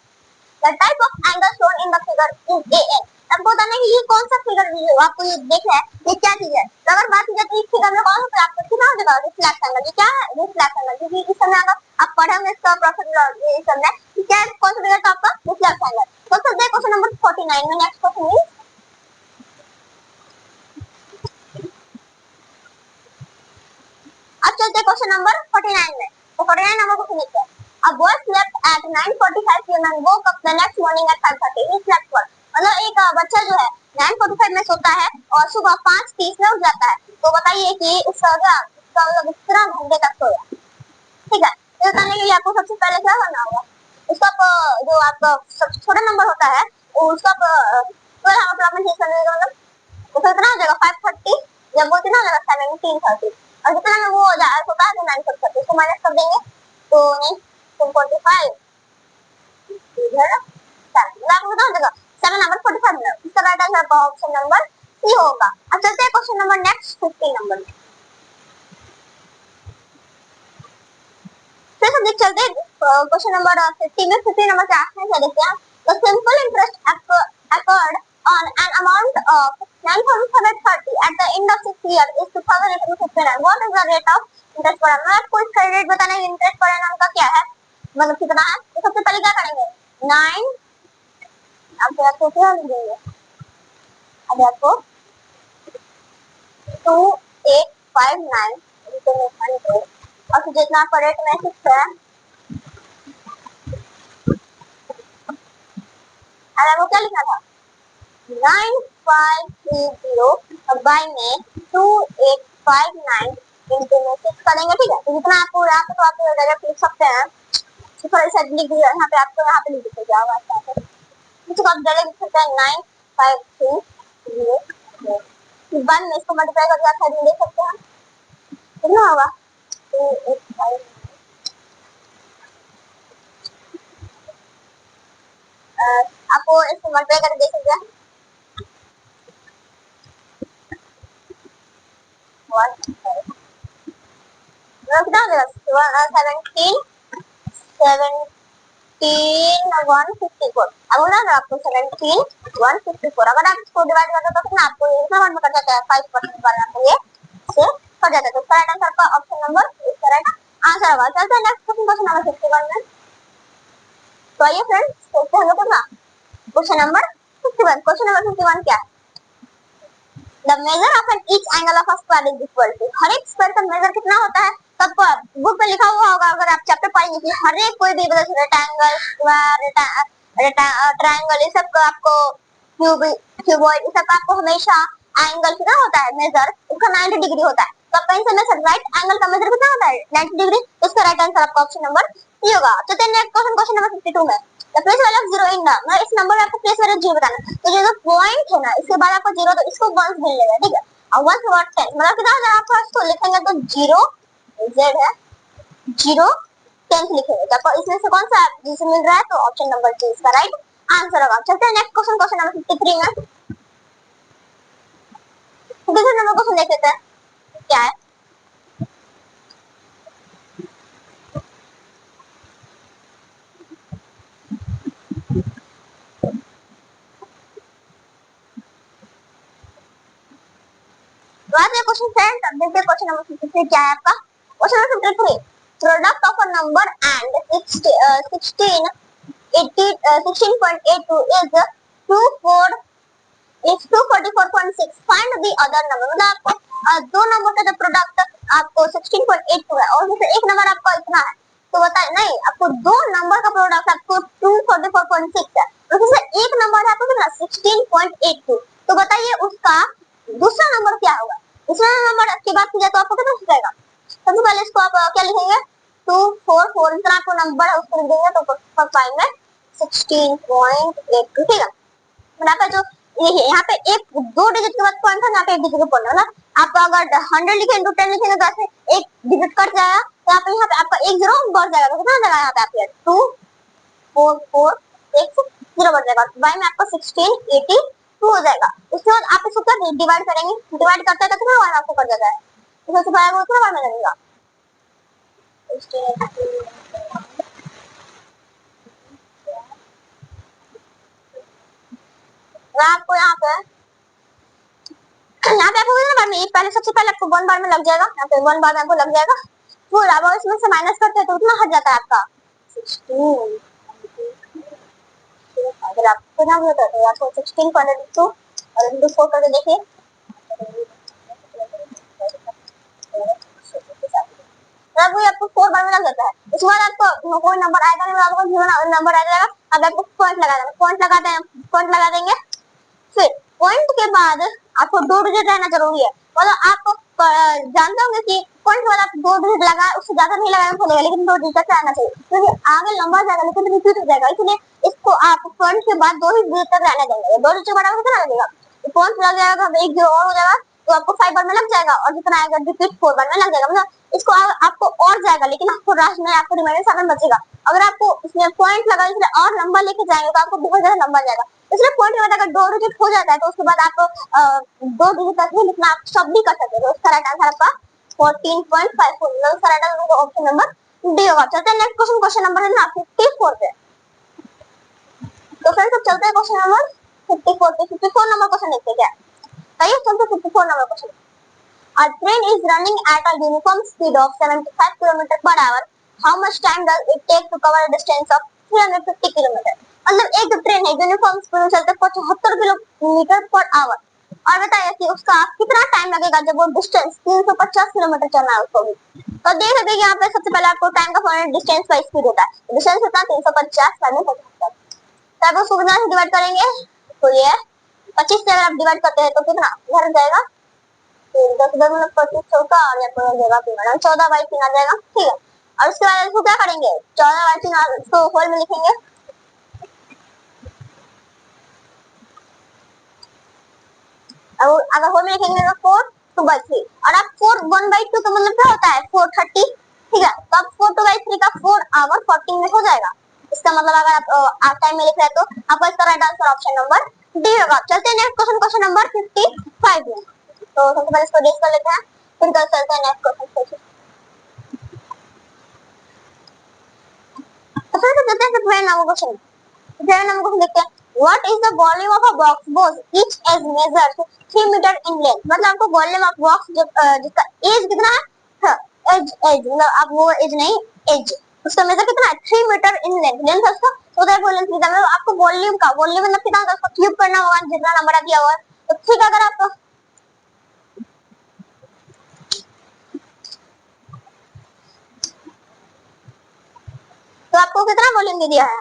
The type of angle shown in the figure is AN. आपको बताना है कि ये कौन सा फिगर आपको ये देख रहा है ये क्या चीज है तो अगर बात की जाए तो इस फिगर में कौन सा आपको कितना हो जाएगा रिफ्लेक्ट एंगल ये क्या है रिफ्लेक्ट एंगल क्योंकि इस समय अगर आप पढ़े होंगे इसका प्रॉफिट ये सब में क्या है कौन सा फिगर का आपका रिफ्लेक्ट एंगल तो चलते हैं क्वेश्चन नंबर 49 में नेक्स्ट क्वेश्चन इज अब चलते हैं क्वेश्चन नंबर 49 में तो 49 नंबर क्वेश्चन देखते हैं A boy slept at 9:45 p.m. and woke up the next morning at 5:30. He slept for मतलब एक बच्चा जो है 9:45 में सोता है और सुबह 5:30 में उठ जाता है तो बताइए कि इसका मतलब कितना घंटे तक सोया ठीक है तो बताने के लिए आपको सबसे पहले क्या करना होगा उसका जो आपका सबसे छोटा नंबर होता है उसका तो हम अपना चेक करने का मतलब तो कितना हो जाएगा 5:30 जब वो कितना हो जाएगा 17:30 और जितना में वो सोता है तो 9:30 इसको माइनस कर देंगे तो नहीं 45 इधर 7 लाख में हो जाएगा 7 नंबर 45 मिनट इसका राइट आंसर का ऑप्शन नंबर सी होगा अब चलते हैं क्वेश्चन नंबर नेक्स्ट 50 नंबर में फिर हम चलते हैं क्वेश्चन नंबर 50 में 50 नंबर से आखिरी से देखते हैं the simple interest occurred on an amount of 9730 at the end of 6 years is 2859 what is the rate of interest per annum आपको इसका रेट बताना है इंटरेस्ट पर एनम का क्या है मतलब कितना है तो सबसे पहले क्या करेंगे 9 अब आपको क्या लिखेंगे अब आपको 2859 इनको में 100 और फिर जितना आपका रेट में 6 है अब आपको क्या लिखना था 9530 बाय में 2859 इनटू में 6 करेंगे ठीक है तो जितना आपको यहाँ पे तो आप डायरेक्ट लिख सकते हैं थोड़ा सा लिख दिया यहाँ पे आपको यहाँ पे लिख दीजिए जाओ ऐसा है इसको आप डायरेक्ट लिख सकते हैं 9530 बाद में इसको मल्टीप्लाई करके आप साइड में देख सकते हैं कितना होगा 2859 मल्टीप्लाई करके देख सकते हैं। 154 अब बोला ना आपको 154 अगर आप इसको डिवाइड करते हो तो कितना आपको ये कितना में कट जाता है 5% वाला आपको ये से कट जाता है। तो इसका राइट आंसर आपका ऑप्शन नंबर इसका राइट आंसर होगा। चलते हैं नेक्स्ट क्वेश्चन नंबर 51 में। तो आइए फ्रेंड्स देखते हैं हम लोग कितना क्वेश्चन नंबर 51। क्वेश्चन नंबर 51 क्या है? The measure of an each angle of a square is equal to हर एक स्क्वायर का मेजर कितना होता है? तब बुक में लिखा हुआ होगा अगर आप चैप्टर पढ़ेंगे कि हर एक कोई भी मतलब रेक्टेंगल स्क्वायर ट्रायंगल ये सब का आपको क्यूबॉइड ये सब का आपको हमेशा एंगल कितना होता है मेजर उसका 90 डिग्री होता है। तो आप कहीं से मेजर राइट एंगल का मेजर कितना होता है 90 डिग्री। तो इसका राइट आंसर आपका ऑप्शन नंबर सी होगा। तो नेक्स्ट क्वेश्चन नंबर 52 में The place value of zero in the मैं इस नंबर में आपको प्लेस वैल्यू जीरो बताना। तो जो पॉइंट है ना इसके बाद आपको जीरो तो इसको वंस मिल जाएगा ठीक है। और वंस और 10 मतलब कितना हो जाएगा आपको इसको लिखेंगे तो जीरो z है जीरो 10 लिखेंगे तो आपको इसमें से कौन सा जिसे मिल रहा है तो ऑप्शन नंबर सी इसका राइट आंसर होगा। चलते हैं नेक्स्ट क्वेश्चन नंबर 53 में। दूसरा नंबर क्वेश्चन देख लेते हैं क्या है। क्वेश्चन फ्रेंड अब देखते हैं क्वेश्चन नंबर 53 क्या है आपका। Question number 53 product of a number and 16.82 is 244.6 find the other number. मतलब आपको दो नंबर का जो प्रोडक्ट आपको 16.82 है और जैसे एक नंबर आपका इतना है तो बताइए नहीं आपको दो नंबर का प्रोडक्ट आपको 244.6 है और जैसे एक नंबर है आपको कितना 16.82 तो बताइए उसका दूसरा नंबर क्या होगा। दूसरा नंबर की बात की जाए तो आपको कितना हो जाएगा। सबसे पहले इसको आप क्या लिखेंगे 244 इतना आपको नंबर है उसको लिख देंगे तो 5 में 16.82 ठीक है। यहाँ पे जो ये यहाँ पे एक दो डिजिट के बाद पॉइंट है यहाँ पे एक डिजिट का पॉइंट है ना आप अगर 100 लिखेंगे तो 10 लिखेंगे तो ऐसे एक डिजिट कट जाएगा तो यहाँ पे आपका एक जीरो बढ़ जाएगा तो कितना जाएगा यहाँ पे आपके 244 बढ़ जाएगा बाई में आपको 1682 हो जाएगा। उसके बाद आप इसको क्या डिवाइड करेंगे डिवाइड करते हैं तो कितना बार आपको कट जाता है तो सबसे पहले वो कितना बार में लगेगा 1682 आपको यहाँ पे आपको कितना बार में ये पहले सबसे पहले आपको 1 बार में लग जाएगा यहाँ पे 1 बार में आपको लग जाएगा फिर अब इसमें से माइनस करते हैं तो कितना हट जाता है आपका 16 अगर आपको ना होता तो आपको 16.82 और इनटू 4 करके देखिए अब ये आपको 4 बार में लग जाता है। उसके बाद आपको कोई नंबर आएगा नहीं आपको जीरो नंबर आ जाएगा। अब आपको पॉइंट लगा देना पॉइंट लगा देंगे फिर पॉइंट के बाद आपको दो डिजिट रहना जरूरी है। मतलब आप जानते होंगे कि पॉइंट के बाद आप दो डिजिट लगा उससे ज्यादा नहीं लगाना पड़ेगा लेकिन दो डिजिट रहना चाहिए क्योंकि आगे लंबा जाएगा लेकिन रिपीट हो जाएगा इसलिए इसको आप पॉइंट के बाद दो ही डिजिट तक रहने देंगे। दो डिजिट बड़ा कितना लगेगा पॉइंट लग जाएगा तो एक जीरो और हो जाएगा तो आपको 5 बार में लग जाएगा और जितना आएगा रिपीट 4 बार में लग जाएगा। मतलब इसको आपको और जाएगा लेकिन आपको लास्ट में आपको रिमाइंडर 7 बचेगा। अगर आपको इसमें पॉइंट लगा इसलिए और लंबा लेके जाएंगे तो आपको बहुत ज्यादा लंबा जाएगा। इसलिए पॉइंट के बाद अगर दो डिजिट हो जाता है तो उसके बाद आप दो डिजिट तक ही लिखना आप सब भी कर सकते हो। इसका राइट आंसर आपका 14.54 मतलब इसका right answer option number D होगा। चलते हैं नेक्स्ट क्वेश्चन नंबर है ना 54 पे। तो फ्रेंड्स अब चलते हैं क्वेश्चन नंबर 54 पे। 54 नंबर क्वेश्चन देखते हैं क्या आइए चलते 54 number question. A train is running at a uniform speed of 75 km per hour. How much time does it take to cover a distance of 350 km? मतलब एक ट्रेन है uniform speed में चलते 75 किलोमीटर पर आवर और बताइए कि उसका कितना टाइम लगेगा जब वो डिस्टेंस 350 किलोमीटर चलना है उसको भी। तो देख सकते हैं यहाँ पे सबसे पहले आपको टाइम का फॉर्मूला डिस्टेंस बाय स्पीड होता है। डिस्टेंस कितना 350 माइनस 75 तो आप उसको कितना से डिवाइड करेंगे तो ये 25 से अगर आप डिवाइड करते हैं तो कितना घर जाएगा 10 मतलब 25 चौका और यहाँ जगह पे मैडम 14/3 आ जाएगा ठीक है। और उसके बाद इसको क्या करेंगे 14/3 इसको होल में लिखेंगे अगर होल में लिखेंगे तो 4 2/3 और आप 4 1/2 का मतलब क्या होता है 430 ठीक है। तो अब 4 2/3 का 4 आवर 40 मिनट हो जाएगा इसका मतलब अगर आप टाइम में लिख रहे हैं तो आपका इसका right answer option number D होगा। चलते हैं नेक्स्ट क्वेश्चन, क्वेश्चन नंबर 55 में। तो सबसे पहले इसको डिस्कस कर लेते हैं, फिर चलते हैं नेक्स्ट क्वेश्चन। तो फिर चलते हैं 12 नंबर क्वेश्चन। 12 नंबर क्वेश्चन देखते हैं। What is the volume of a box both each as measured 3 metre in length? मतलब आपको वॉल्यूम ऑफ बॉक्स जिसका एज कितना है, एज एज मतलब आप वो एज नहीं, एज उसका मेजर कितना है 3 मीटर इन लेंथ, लेंथ उसका उधर वो लेंथ कितना मतलब आपको वॉल्यूम का वॉल्यूम मतलब कितना होगा उसको क्यूब करना होगा जितना नंबर दिया हुआ है। तो ठीक है, अगर आपको तो आपको कितना वॉल्यूम दे दिया है,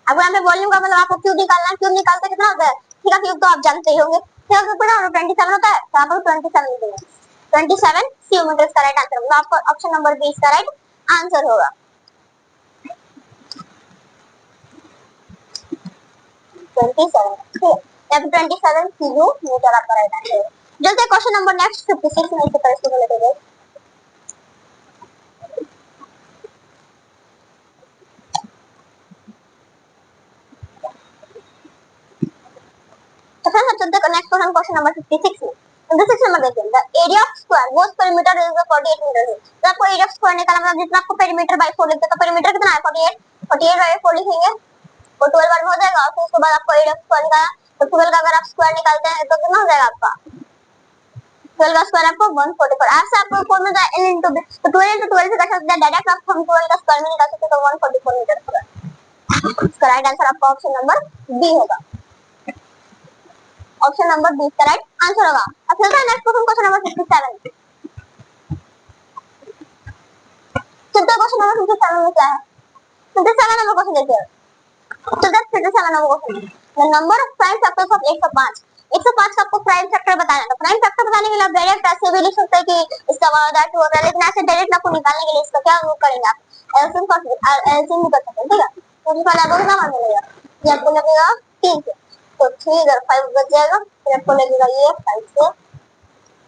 अब यहाँ पे वॉल्यूम का मतलब आपको क्यूब निकालना है, क्यूब निकालते कितना होता है, ठीक है, क्यूब तो आप जानते ही होंगे, फिर अगर पूरा 27 होता है तो आपको 27 देंगे, 27 क्यूब का राइट आंसर होगा, आपका ऑप्शन नंबर बी इसका राइट आंसर होगा। 27, ठीक है, यहाँ पे 27 क्यूब आपका राइट आंसर होगा। जल्दी क्वेश्चन नंबर नेक्स्ट 56 में इससे पहले इसको लेते हैं। तो फिर चलते हैं नेक्स्ट क्वेश्चन, क्वेश्चन नंबर 56 में। 56 नंबर देखिए, the area of square both perimeter is 48 metre है। तो आपको एरिया ऑफ स्क्वायर निकालना मतलब जितना आपको पेरीमीटर बाय 4 लिखते हैं, तो पेरीमीटर कितना है 48, 48 बाय 4 लिखेंगे तो 12 बार में हो जाएगा, फिर उसके बाद आपको एरिया ऑफ स्क्वायर निकालना, तो 12 का अगर आप स्क्वायर निकालते हैं तो कितना हो जाएगा आपका 12 का स्क्वायर आपको 144, ऐसे आपको फॉर्मूला l into b, तो 12 into 12 से कर सकते हैं डायरेक्ट, आप हम 12 का स्क्वायर में निकाल सकते हैं तो 144 मीटर होगा। इसका राइट आंसर आपका ऑप्शन नंबर बी होगा, ऑप्शन नंबर बी का राइट आंसर होगा। अब चलते हैं नेक्स्ट क्वेश्चन, क्वेश्चन नंबर 57। चलते हैं क्वेश्चन नंबर 57 में क्या है, 57 नंबर क्वेश्चन देखिए। तो that 57 number question, the number of prime factors of 105, 105 का आपको प्राइम फैक्टर बताना है। तो प्राइम फैक्टर बताने के लिए आप डायरेक्ट ऐसे भी लिख सकते हैं कि इसका दैट हो रहा है, लेकिन ऐसे डायरेक्ट आपको निकालने के लिए इसका क्या यूज करेंगे आप एलसीएम का एलसीएम भी कर सकते हैं, ठीक है। तो पहले आपको कितना मान मिलेगा, ये आपको लगेगा 3 से, तो 3 इधर 5 बच जाएगा, फिर आपको लगेगा ये 5 से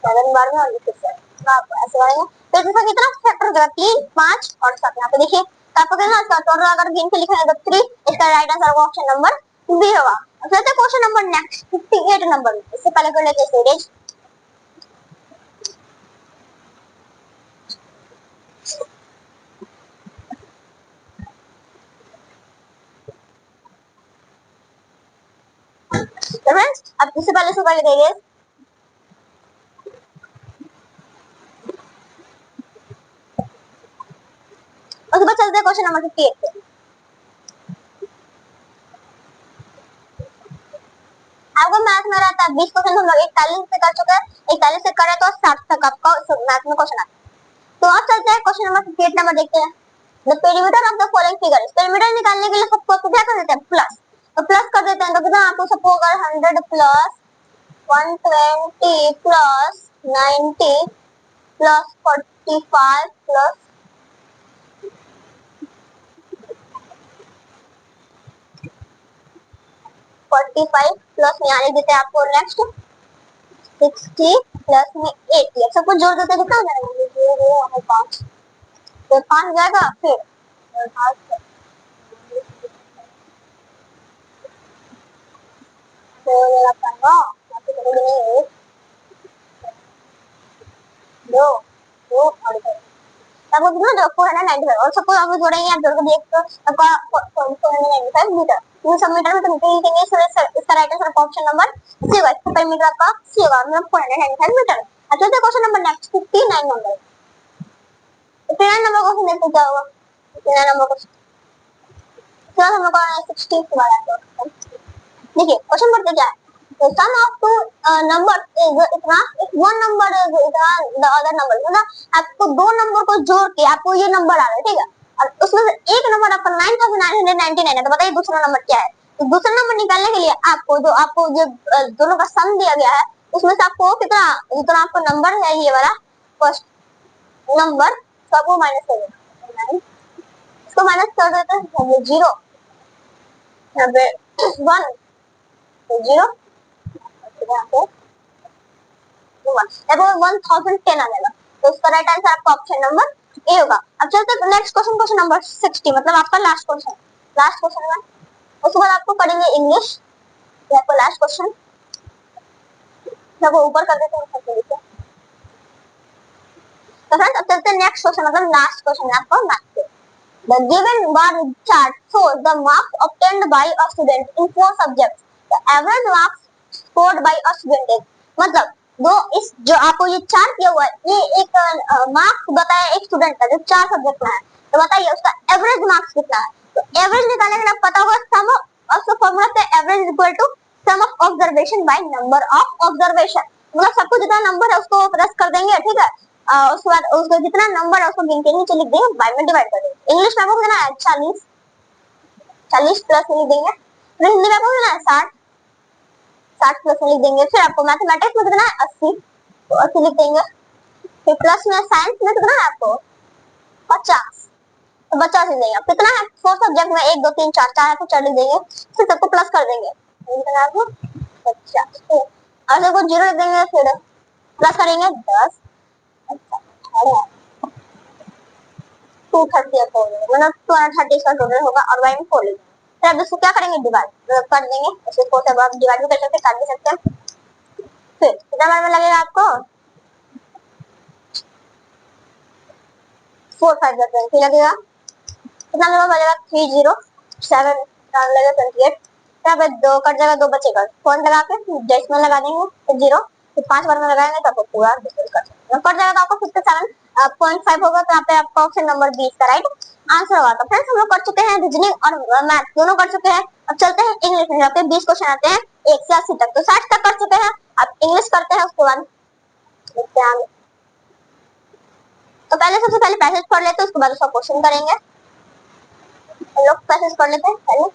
7 बार में और फिर से आप ऐसे करेंगे, तो इसका कितना फैक्टर हो जाएगा 3, 5 और 7। यहाँ पे देखिए तो आपको कितना इसका टोटल अगर गिन के लिखना है तो 3, इसका राइट आंसर होगा ऑप्शन नंबर बी होगा। अब चलते हैं क्वेश्चन नंबर नेक्स्ट 58 नंबर में, इससे पहले कर लेते हैं स्टोरेज। तो फ्रेंड्स अब इससे पहले इसको कर लेते हैं, उसके बाद चलते हैं क्वेश्चन नंबर 58 पे। आपको मैथ में रहता है 20 क्वेश्चन हम लोग 41 से कर चुके हैं, 41 से करे तो 60 तक आपका मैथ में क्वेश्चन आता है। तो अब चलते हैं क्वेश्चन नंबर 58 नंबर देखते हैं। The perimeter of the following figure, perimeter निकालने के लिए सबको आपको क्या कर देते हैं प्लस, तो प्लस कर देते हैं तो कितना आपको सबको अगर 100 plus 120 plus 90 plus 45 plus 45 plus में आने देते हैं आपको नेक्स्ट 60 प्लस में 80, सब कुछ जोड़ देते हैं कितना हो जाएगा 5, तो 5 जाएगा, फिर 2 2 और तब कितना जो 495 और सबको आप जोड़ेंगे आप जोड़ के देख तो आपका 495 मीटर, ये सब मीटर में तो मीटर लिखेंगे, इसका right answer option number C होगा, पर मीटर आपका सी होगा, मतलब 495 मीटर। अब चलते हैं question number next 59 number, 59 number question देखते क्या होगा। 59 नंबर क्वेश्चन फिर हम लोग का 60 के बाद आता है, देखिए क्वेश्चन पढ़ते क्या है, the sum of two numbers is इतना, if one number is इतना the other number, मतलब आपको दो नंबर को जोड़ के आपको ये नंबर आ रहा है, ठीक है, और उसमें से एक नंबर आपका 9999 है, तो बताइए दूसरा नंबर क्या है। तो दूसरा नंबर निकालने के लिए आपको जो दोनों का सम दिया गया है उसमें से आपको कितना जितना आपको नंबर है ये वाला फर्स्ट नंबर सबको माइनस कर देना, इसको माइनस कर देते हैं 0, यहाँ पे 1 0 यहाँ पे 1010 आ जाएगा, तो उसका राइट आंसर आपका ऑप्शन नंबर ए होगा। अब चलते हैं नेक्स्ट क्वेश्चन, क्वेश्चन नंबर 60, मतलब आपका लास्ट क्वेश्चन है। उसके बाद आपको पढ़ेंगे इंग्लिश, ये आपका लास्ट क्वेश्चन। जब वो ऊपर कर देते हैं ऊपर लिखिए। तो फ्रेंड्स अब चलते हैं नेक्स्ट क्वेश्चन, मतलब लास्ट क्वेश्चन है आपका मैथ के। The given bar chart shows the marks obtained by a student in 4 subjects. The average marks scored by a student is, मतलब दो इस जो आपको ये चार्ट दिया हुआ है, ये एक मार्क्स बताया एक स्टूडेंट का जो 4 सब्जेक्ट में है, तो बताइए उसका एवरेज मार्क्स कितना है। तो एवरेज निकालने के लिए पता होगा सम ऑफ फॉर्मूला से average equal to sum of observation by number of observation, मतलब सबको जितना नंबर है उसको प्लस कर देंगे, ठीक है। उसके बाद उसको जितना नंबर है उसको गिन के नीचे लिख देंगे, बाय में डिवाइड कर देंगे। इंग्लिश में आपको कितना है 40 प्लस में लिख देंगे। फिर हिंदी में आपको कितना है 60 प्लस में लिख देंगे। फिर आपको मैथमेटिक्स में कितना है 80, तो 80 लिख देंगे। फिर प्लस में साइंस में कितना है आपको 50, तो 50 लिख देंगे। कितना है 4 सब्जेक्ट में 1 2 3 4 4 है तो 4 लिख देंगे। फिर सबको प्लस कर देंगे, कितना है आपको 50, और सबको 0 लिख देंगे। फिर प्लस करेंगे 10, 230 मतलब 230 का टोटल होगा, और बाई में 4 लिखेंगे। फिर अब इसको क्या करेंगे डिवाइड, मतलब कर देंगे। ऐसे 4 से आप डिवाइड भी कर सकते हैं, काट भी सकते हैं। फिर कितना बार में लगेगा आपको 4 5 20 लगेगा। कितना नंबर बचेगा 307 लगेगा 28। यहाँ पे 2 कट जाएगा, 2 बचेगा, पॉइंट लगा के डेसिमल लगा देंगे, फिर 0, फिर 5 बार में लगाएंगे तो आपको पूरा डिफरेंस कर सकते हैं। कट जाएगा तो आपको 57.5 होगा, तो यहाँ पे आपका ऑप्शन नंबर 20 का राइट आंसर होगा। तो फ्रेंड्स हम लोग कर चुके हैं रीजनिंग और मैथ दोनों कर चुके हैं। अब चलते हैं इंग्लिश में, यहाँ पे 20 क्वेश्चन आते हैं 1 से 80 तक, तो 60 तक कर चुके हैं। अब इंग्लिश करते हैं, उसके बाद देखते हैं। तो पहले सबसे पहले पैसेज पढ़ लेते हैं, उसके बाद उसका क्वेश्चन करेंगे। हम लोग पैसेज पढ़ लेते हैं पहले।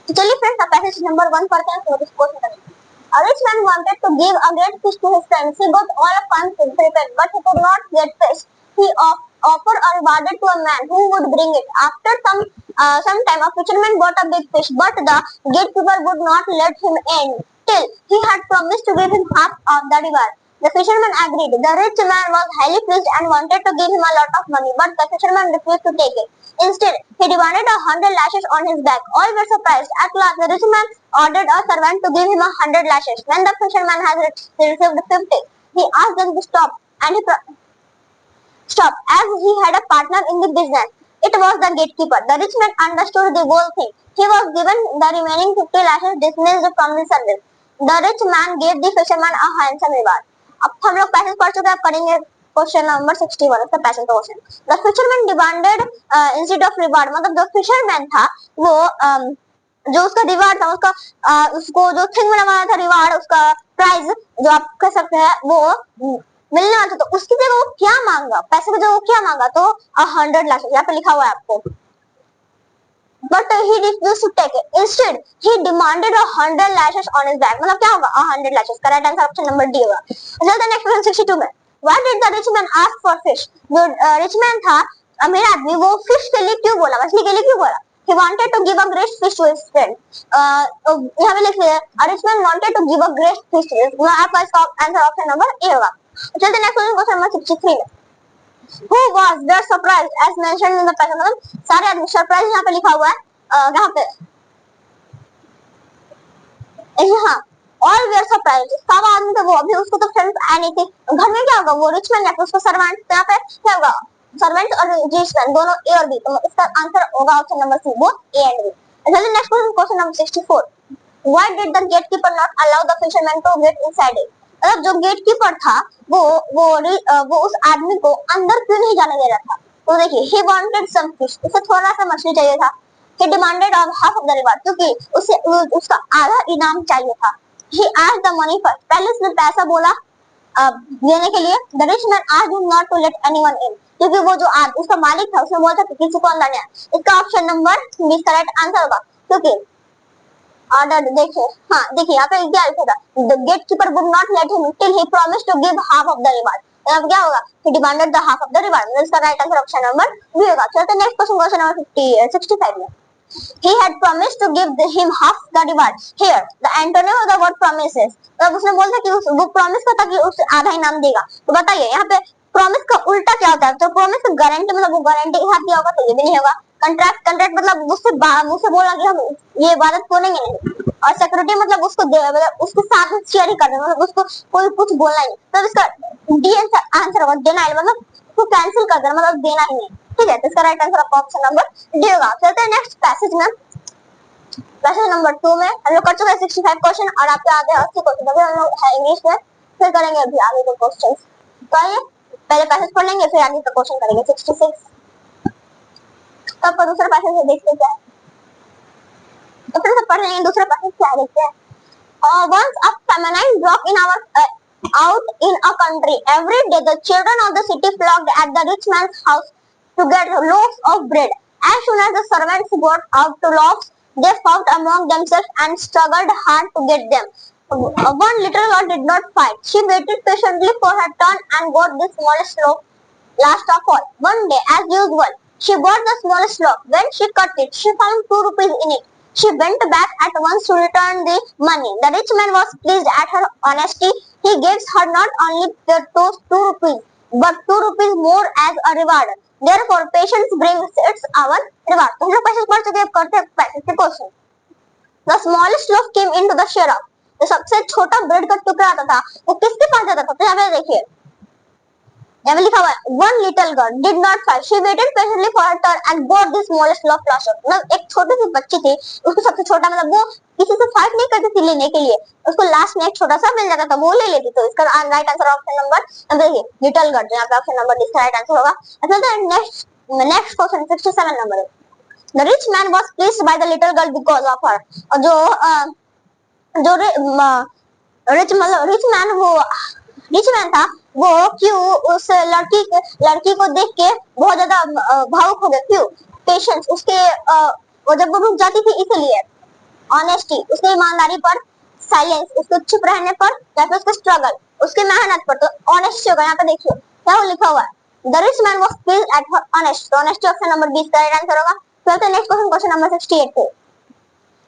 तो चलिए फ्रेंड्स अब पैसेज नंबर 1 पढ़ते हैं, फिर उसको क्वेश्चन करेंगे। A rich man wanted to give a great fish to his friends. He got all of fun prepared, but he could not get fish. He offered a reward to a man who would bring it. After some time, a fisherman got a big fish, but the gatekeeper would not let him in till he had promised to give him half of the reward. The fisherman agreed. The rich man was highly pleased and wanted to give him a lot of money, but the fisherman refused to take it. Instead, he demanded 100 lashes on his back. All were surprised. At last, the rich man ordered a servant to give him 100 lashes. When the fisherman had received 50, he asked them to stop, and stop, as he had a partner in the business. It was the gatekeeper. The rich man understood the whole thing. He was given the remaining 50 lashes, dismissed from the service. The rich man gave the fisherman a handsome reward. अब हम लोग passage पढ़ चुके हैं, अब करेंगे question number 61, इसका passage का question. The fisherman demanded instead of reward, मतलब जो फिशरमैन था वो जो उसका रिवार्ड था उसको जो थिंग में लगाया था रिवार्ड, उसका प्राइज जो आप कह सकते हैं वो मिलने वाला था, तो उसकी जगह वो क्या मांगा, पैसे की जगह वो क्या मांगा, तो 100 लाख, यहाँ पे लिखा हुआ है आपको। But he refused to take it. Instead, he demanded 100 lashes on his back. मतलब क्या होगा 100 lashes, correct answer option number D होगा। चलते नेक्स्ट क्वेश्चन 62 में। Why did the rich man ask for fish? जो रिच मैन था अमीर आदमी, वो फिश के लिए क्यों बोला, मछली के लिए क्यों बोला? He wanted to give a great fish to his friend. यहाँ पे लिख लिया a rich man wanted to give a great fish to his, आपका इसका आंसर ऑप्शन नंबर ए होगा। चलते नेक्स्ट क्वेश्चन नंबर 63 में। Who was the surprised as mentioned in the passage, मतलब सारे आदमी सरप्राइज यहाँ पे लिखा हुआ है, यहाँ पे यहाँ all were surprised, सब आदमी तो वो, अभी उसको तो फ्रेंड्स आए नहीं थे, घर में क्या होगा, वो रिच मैन या फिर उसको सर्वेंट, तो यहाँ पे क्या होगा सर्वेंट और रिच मैन दोनों ए और बी, तो इसका आंसर होगा option number C, both A and B. चलिए next question, question number 64। Why did the gatekeeper not allow the fisherman to get inside it? मतलब जो गेटकीपर था वो उस आदमी को अंदर क्यों नहीं जाने दे रहा था? तो देखिए he wanted some fish, उसे थोड़ा सा मछली चाहिए था। He demanded half of the reward, क्योंकि उसे उसका आधा इनाम चाहिए था। He asked the money first, पहले उसने पैसा बोला देने के लिए। The rich man asked him not to let anyone in, क्योंकि वो जो उसका मालिक था उसने बोला था कि किसी को अंदर नहीं आना। इसका option number B correct answer होगा, क्योंकि ऑर्डर देखिए, हाँ देखिए यहाँ पे क्या लिखा था, the gatekeeper would not let him till he promised to give half of the reward, अब क्या होगा he demanded the half of the reward, इसका right answer option number B होगा। चलते नेक्स्ट क्वेश्चन, क्वेश्चन नंबर 65 में। He had promised to give him half the reward. Here, the antonym of the word promises. तब उसने बोला कि वो promise करता कि उसे आधा इनाम देगा। तो बताइए यहाँ पे प्रॉमिस का उल्टा क्या होता है? तो प्रॉमिस का गारंटी मतलब वो गारंटी के साथ दिया होगा तो ये भी नहीं होगा। कंट्रैक्ट कंट्रैक्ट मतलब मुझसे बोला कि हम ये इबादत करेंगे नहीं। और सिक्योरिटी मतलब उसको मतलब उसके साथ शेयर ही करना, मतलब उसको कोई कुछ बोलना ही। तो इसका डी आंसर होगा डिनाइल, मतलब उसको कैंसिल कर देना, मतलब देना ही नहीं। ठीक है, तो इसका राइट आंसर आपका ऑप्शन नंबर डी होगा। चलते हैं नेक्स्ट पैसेज में। पैसेज नंबर 2 में हम लोग कर चुके हैं 65 क्वेश्चन और आपके आगे 80 क्वेश्चन। अभी हम लोग इंग्लिश में फिर करेंगे अभी आगे के क्वेश्चंस। तो आइए पहले पैसेज पढ़ लेंगे फिर आगे का क्वेश्चन करेंगे 66। तो आपका दूसरा पैसेज है, देखते क्या है। तो फिर से पढ़ लेंगे दूसरा पैसेज क्या है, देखते हैं। Once a famine broke in out in a country. Every day the children of the city flocked at the rich man's house to get loaves of bread. As soon as the servants got out to loaves, they fought among themselves and struggled hard to get them. One little girl did not fight. She waited patiently for her turn and got the smallest loaf last of all. One day, as usual, she got the smallest loaf. When she cut it, she found 2 rupees in it. She went back at once to return the money. The rich man was pleased at her honesty. He gives her not only those 2 rupees, but 2 rupees more as a reward. Therefore, patience brings its our reward. तो हम लोग passage पढ़ चुके हैं, करते हैं passage के question. The smallest loaf came into the sheriff. तो सबसे छोटा ब्रेड का टुकड़ा आता था वो किसके पास जाता था? तो यहाँ पे देखिए यहाँ पे लिखा हुआ है one little girl did not fight. She waited patiently for her turn and got the smallest loaf last. मतलब एक छोटी सी बच्ची थी, उसको सबसे छोटा मतलब वो किसी से फाइट नहीं करती थी लेने के लिए, उसको लास्ट में एक छोटा सा मिल जाता था वो ले लेती। तो इसका राइट आंसर ऑप्शन नंबर देखिए लिटिल गर्ल, यहाँ पे ऑप्शन नंबर इसका राइट आंसर होगा। अच्छा next question 67 number. The rich man was pleased by the little girl because of her. और जो रिच मैन था वो क्यों उस लड़की को देख के बहुत ज्यादा भावुक हो गया। क्यों? पेशेंस उसके वो जब वो रुक जाती थी इसलिए, ऑनेस्टी उसके ईमानदारी पर, साइलेंस उसके चुप रहने पर, या फिर उसके स्ट्रगल उसके मेहनत पर। तो ऑनेस्टी होगा। यहाँ पे देखिए क्या लिखा हुआ है the rich man was pleased at her honest. तो ऑनेस्टी ऑप्शन नंबर 20 का राइट आंसर होगा। चलते हैं नेक्स्ट क्वेश्चन, क्वेश्चन नंबर 68 पे।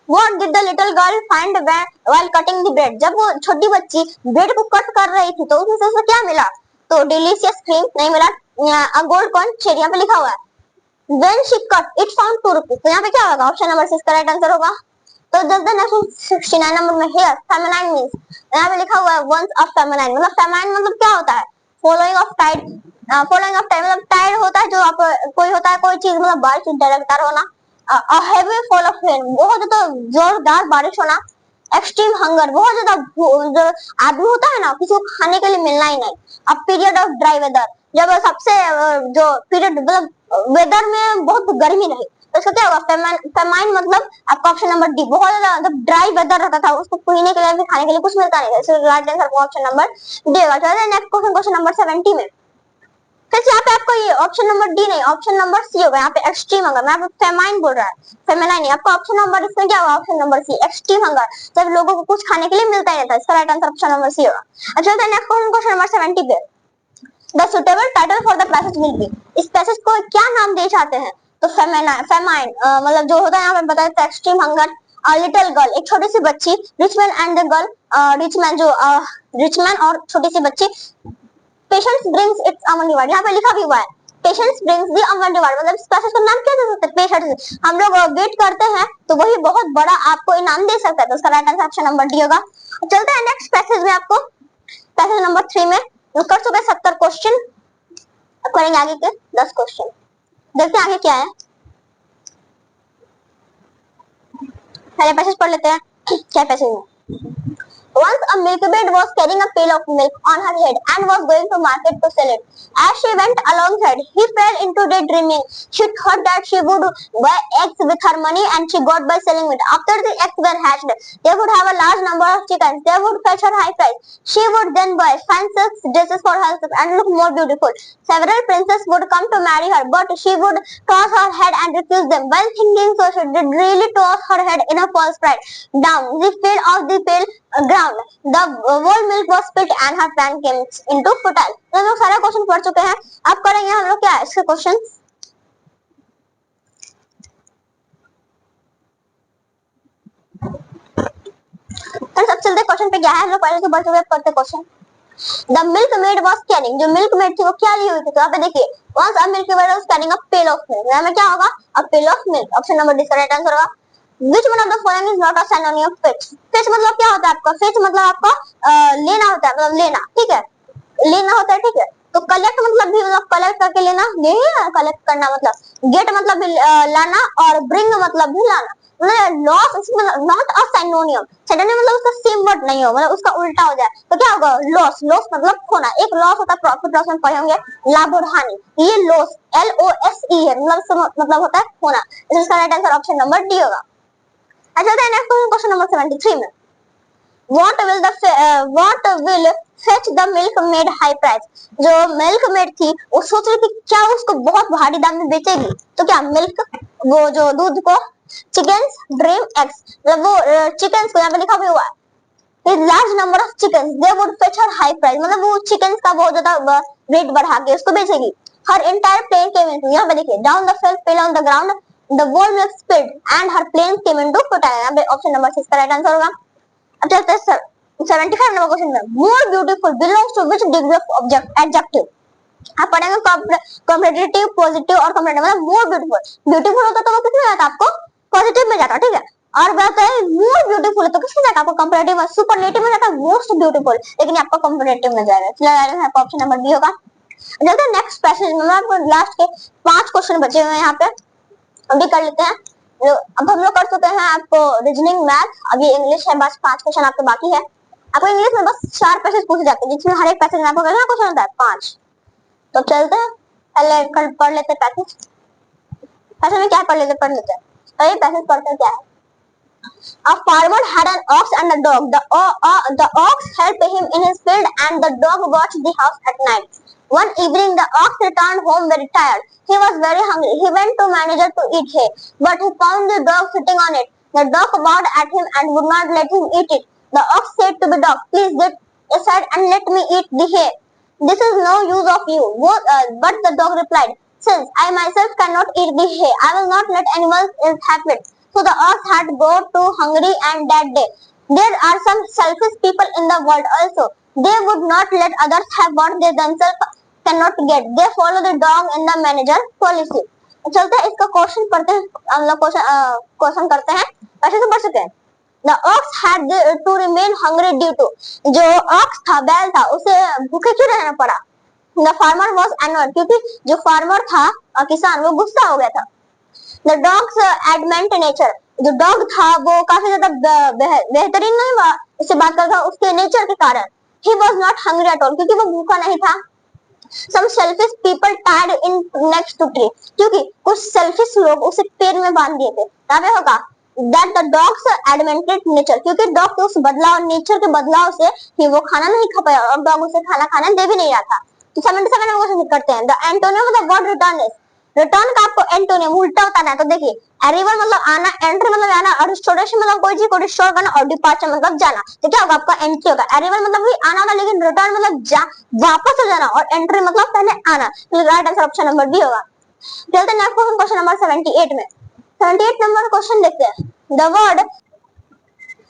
What did the little girl find while cutting the bread? जब वो छोटी बच्ची ब्रेड को कट कर रही थी तो उसमें से उसे क्या मिला? तो डिलीशियस क्रीम नहीं मिला, गोल्ड कॉइन शेयर यहाँ पे लिखा हुआ है। When she cut, it found 2 rupees. तो यहाँ पे क्या होगा? ऑप्शन नंबर 6 का राइट आंसर होगा। तो जब नेक्स्ट 69 नंबर में here feminine means, यहाँ पे लिखा हुआ है once of feminine, मतलब feminine मतलब क्या होता है? Following of tide, मतलब टाइड होता है जो आप कोई होता है कोई चीज मतलब बारिश डायरेक्टर होना, हेवी फॉल ऑफ रेन बहुत ज्यादा जोरदार बारिश होना, एक्सट्रीम हंगर बहुत ज्यादा जो आदमी होता है ना किसी को खाने के लिए मिलना ही नहीं, अब पीरियड ऑफ ड्राई वेदर जब सबसे जो पीरियड मतलब वेदर में बहुत गर्मी रही तो इसका क्या होगा? फेमाइन मतलब आपका ऑप्शन नंबर डी, बहुत ज्यादा जब ड्राई वेदर रहता था उसको पीने के लिए खाने के लिए कुछ मिलता नहीं था, इसलिए right answer option number D होगा। चलिए नेक्स्ट क्वेश्चन, क्वेश्चन नंबर 70 में। फिर यहाँ पे आपको ये ऑप्शन नंबर डी नहीं ऑप्शन नंबर सी होगा। यहाँ पे एक्सट्रीम हंगर, मैं आपको फेमाइन बोल रहा है, फेमिनाइन नहीं। आपका ऑप्शन नंबर इसमें क्या होगा? Option number C extreme hunger, जब लोगों को कुछ खाने के लिए मिलता ही नहीं था। इसका right answer option number C होगा। अच्छा चलते हैं नेक्स्ट क्वेश्चन, क्वेश्चन नंबर 70 पे। The suitable title for the passage will be. इस पैसेज को क्या नाम दे चाहते हैं? तो फेमाइन मतलब जो होता है यहाँ पे बताया था एक्सट्रीम हंगर, लिटिल गर्ल एक छोटी सी बच्ची, rich man and the girl, rich man जो रिच मैन और छोटी सी बच्ची, patience brings it's Aman reward. यहाँ पे लिखा भी हुआ है पेशेंस ब्रिंग्स दी अमन रिवार्ड, मतलब इस पैसेज का नाम क्या दे सकते हैं? पेशेंस। हम लोग वेट करते हैं तो वही बहुत बड़ा आपको इनाम दे सकता है। तो उसका right answer option number D होगा। चलते हैं नेक्स्ट पैसेज में। आपको पैसेज नंबर 3 में कर चुके 70 क्वेश्चन, करेंगे आगे के 10 क्वेश्चन। देखते हैं आगे क्या है। पहले पैसेज पढ़ लेते हैं क्या पैसेज है। Once a milkmaid was carrying a pail of milk on her head and was going to market to sell it. As she went alongside, he fell into daydreaming. She thought that she would buy eggs with her money and she got by selling it. After the eggs were hatched, they would have a large number of chickens. They would fetch her high price. She would then buy fancy dresses for herself and look more beautiful. Several princes would come to marry her, but she would toss her head and refuse them. While thinking so, she did really toss her head in a false pride. Down the field of the pale ground. The whole milk was spilled and her pan came into futile. तो हम लोग सारा question पढ़ चुके हैं। अब करेंगे हम लोग क्या है इसके क्वेश्चन। फिर सब चलते क्वेश्चन पे क्या है, हम लोग पहले तो बढ़ते हुए पढ़ते question. The milk made was carrying, जो मिल्क मेड थी वो क्या ली हुई थी, तो यहाँ पे देखिए once a milkmaid was carrying a pail of milk, यहाँ में क्या होगा, a pail of milk, option number D correct answer होगा। Which one of the following is not a synonym of fetch? Fetch मतलब क्या होता है आपका, fetch मतलब आपका लेना होता है, मतलब लेना, ठीक है, लेना होता है, ठीक है। तो कलेक्ट मतलब भी मतलब कलेक्ट करके लेना, यही है कलेक्ट करना मतलब। गेट मतलब भी लाना, और ब्रिंग मतलब भी लाना। लॉस इसमें नॉट अ सिनोनियम, सिनोनियम मतलब उसका सेम वर्ड नहीं हो, मतलब उसका उल्टा हो जाए तो क्या होगा, लॉस। लॉस मतलब खोना, एक लॉस होता है प्रॉफिट लॉस में पढ़े होंगे, लाभ और हानि, ये लॉस LOSE है, मतलब होता है खोना। इसका right answer option number D होगा। अच्छा तो नेक्स्ट क्वेश्चन नंबर 73 में, what will fetch the milk maid high price? जो मिल्क मेड थी वो सोच रही थी क्या उसको बहुत भारी दाम में बेचेगी, तो क्या मिल्क, वो जो दूध को, चिकन्स, ड्रीम एग्स, मतलब वो चिकन्स को यहाँ पे लिखा भी हुआ है, with large number of chickens they would fetch her high price, मतलब वो चिकन्स का बहुत ज्यादा रेट बढ़ा के उसको बेचेगी। her entire plane came into, यहाँ पे देखिए down the fell fell on the ground, the whole milk spilled and her plane came into put, यहाँ पे ऑप्शन नंबर 6 का राइट आंसर होगा। अब चलते हैं 75 नंबर क्वेश्चन में, more beautiful belongs to which degree of object adjective. आप पढ़ेंगे कॉम्पिटिटिव, पॉजिटिव और कंपेरेटिव, मतलब मोर ब्यूटीफुल, ब्यूटीफुल होता तो वो किसमें जाता, आपको पॉजिटिव में जाता, ठीक है। और बात है मोर ब्यूटीफुल है तो किसमें जाता, आपको कंपेरेटिव में, सुपरलेटिव में जाता, मोस्ट ब्यूटीफुल, लेकिन आपका कंपेरेटिव में जाएगा, इसलिए आपका ऑप्शन नंबर बी होगा। चलते हैं नेक्स्ट पैसेज में, आपको लास्ट के 5 क्वेश्चन बचे हुए हैं यहाँ पे, अभी कर लेते हैं। अब हम लोग कर चुके हैं आपको रीजनिंग, मैथ, अभी इंग्लिश है, बस 5 क्वेश्चन आपके बाकी है। आपको इंग्लिश में बस 4 पैसेज पूछे जाते हैं, जिसमें हर एक पैसेज में आपको कितना क्वेश्चन होता है, 5। तो चलते हैं, पहले कल पढ़ लेते हैं पैसेज। पैसेज में क्या पढ़ लेते हैं, अरे पैसेज पढ़ते क्या है। A farmer had an ox and a dog. The ox helped him in his field and the dog watched the house at night. One evening the ox returned home very tired. He was very hungry. He went to manager to eat hay, but he found the dog sitting on it. The dog barked at him and would not let him eat it. The ox said to the dog, "Please get aside and let me eat the hay. This is no use of you." But the dog replied, "Since I myself cannot eat the hay, I will not let anyone else have it." So the ox had got too hungry and that day. There are some selfish people in the world also. They would not let others have what they themselves cannot get. They follow the dog in the manager policy. चलते हैं इसका question पढ़ते हैं, हम लोग question करते हैं, ऐसे तो पढ़ सकते हैं। The ox had to remain hungry due to, जो ox था, बैल था, उसे भूखे क्यों रहना पड़ा। The farmer was annoyed, क्योंकि जो फार्मर था किसान, वो गुस्सा हो गया था। The dog's adamant nature, जो डॉग था वो काफी ज्यादा बेहतरीन नहीं इससे बात करता, उसके नेचर के कारण। He was not hungry at all, क्योंकि वो भूखा नहीं था। Some selfish people tied in next to tree, क्योंकि कुछ selfish लोग उसे पेड़ में बांध दिए थे। यहाँ पे होगा that the dog's adamant nature, क्योंकि डॉग के उस बदलाव, नेचर के बदलाव से ही वो खाना नहीं खा पाया और डॉग उसे खाना खाने दे भी नहीं रहा था। तो 77 में क्वेश्चन करते हैं, the antonym of the word return is, return का आपको एंटोनियम उल्टा बताना है, तो देखिए अराइवल मतलब आना, एंट्री मतलब आना, और रिस्टोरेशन मतलब कोई चीज को रिस्टोर करना, और डिपार्चर मतलब जाना। तो क्या होगा आपका एंट्री होगा। अराइवल मतलब भी आना होगा, लेकिन रिटर्न मतलब वापस आ जाना, और एंट्री मतलब पहले आना। तो right answer option number B होगा। चलते हैं नेक्स्ट क्वेश्चन नंबर 78 में। 78 नंबर क्वेश्चन देखते हैं, द वर्ड।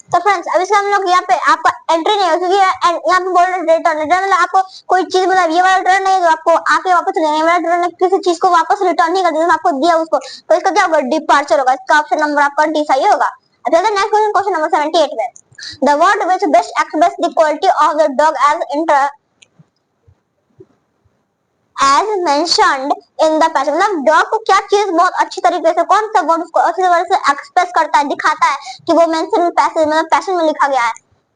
तो फ्रेंड्स अब इसमें हम लोग यहाँ पे आपका एंट्री नहीं है, क्योंकि यहाँ पे बोल रहे रिटर्न, रिटर्न मतलब आपको कोई चीज, मतलब ये वाला रिटर्न नहीं जो आपको आके वापस लेने वाला रिटर्न, किसी चीज को वापस रिटर्न नहीं करते, आपको दिया उसको, तो इसका क्या होगा, डिपार्चर होगा। इसका ऑप्शन नंबर आपका डी सही होगा। अच्छा नेक्स्ट क्वेश्चन, क्वेश्चन नंबर 78 में, the word which best express the quality of the dog as mentioned in the passage, मतलब डॉग को क्या चीज बहुत अच्छी तरीके से, कौन सा वर्ड उसको अच्छी तरह से एक्सप्रेस करता है, दिखाता है कि वो मेंशन पैसेज मतलब पैसेज में लिखा गया है।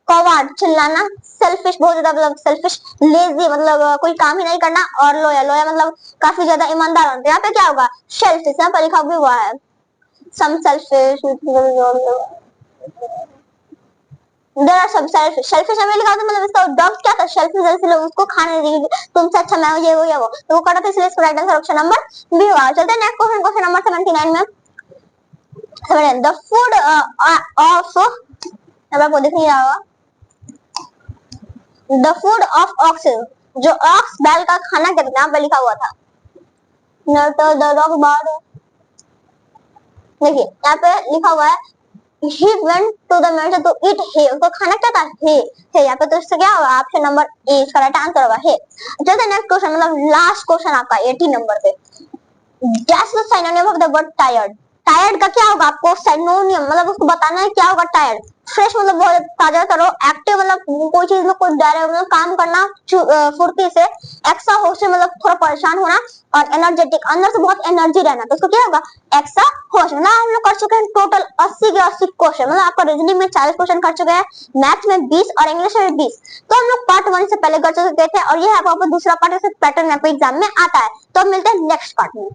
कॉवर्ड चिल्लाना, सेल्फिश बहुत ज्यादा मतलब सेल्फिश, लेजी मतलब कोई काम ही नहीं करना, और लोया, लोया मतलब काफी ज्यादा ईमानदार होना। यहाँ पे क्या होगा, शेल्फिश, यहाँ पर लिखा भी हुआ है सम सेल्फिश, देयर आर सब सेल्फिश, सेल्फिश हमें लिखा था, मतलब इसका डॉग क्या था, सेल्फिश, इसलिए उसको खाने दी, तुमसे अच्छा मैं ये वो या वो, तो वो करता था, इसलिए इसका right answer option number B होगा। चलते हैं नेक्स्ट क्वेश्चन, क्वेश्चन नंबर 79 में, द फूड ऑफ, अब आपको दिख नहीं रहा होगा, द फूड ऑफ ऑक्सेस, जो ऑक्स बैल का खाना कहते हैं, यहाँ पे लिखा हुआ था। तो द डॉग बार, देखिए यहाँ पे लिखा हुआ है he went to the mountain to eat hay, उसको खाना क्या था, hay है यहाँ पे, तो इससे क्या होगा, ऑप्शन नंबर ए इसका राइट आंसर होगा hay। चलते नेक्स्ट क्वेश्चन, मतलब लास्ट क्वेश्चन आपका 80 नंबर पे। Guess the synonym of the word tired। Tired का क्या होगा, आपको साइनोनियम मतलब उसको बताना है क्या होगा टायर्ड। फ्रेश मतलब बहुत ताजा करो, एक्टिव मतलब कोई चीज में कोई डायरेक्ट मतलब काम करना फुर्ती से, एक्सा होश मतलब थोड़ा परेशान होना, और एनर्जेटिक अंदर से बहुत एनर्जी रहना, तो उसको क्या होगा, एक्सा होश। मतलब हम लोग कर चुके हैं टोटल 80 के 80 क्वेश्चन, मतलब आपका रीजनिंग में 40 क्वेश्चन कर चुके हैं, मैथ में 20 और इंग्लिश में 20। तो हम लोग पार्ट 1 से पहले कर चुके थे, और ये आपको दूसरा पार्ट पैटर्न आपको एग्जाम में आता है। तो अब मिलते हैं नेक्स्ट पार्ट में।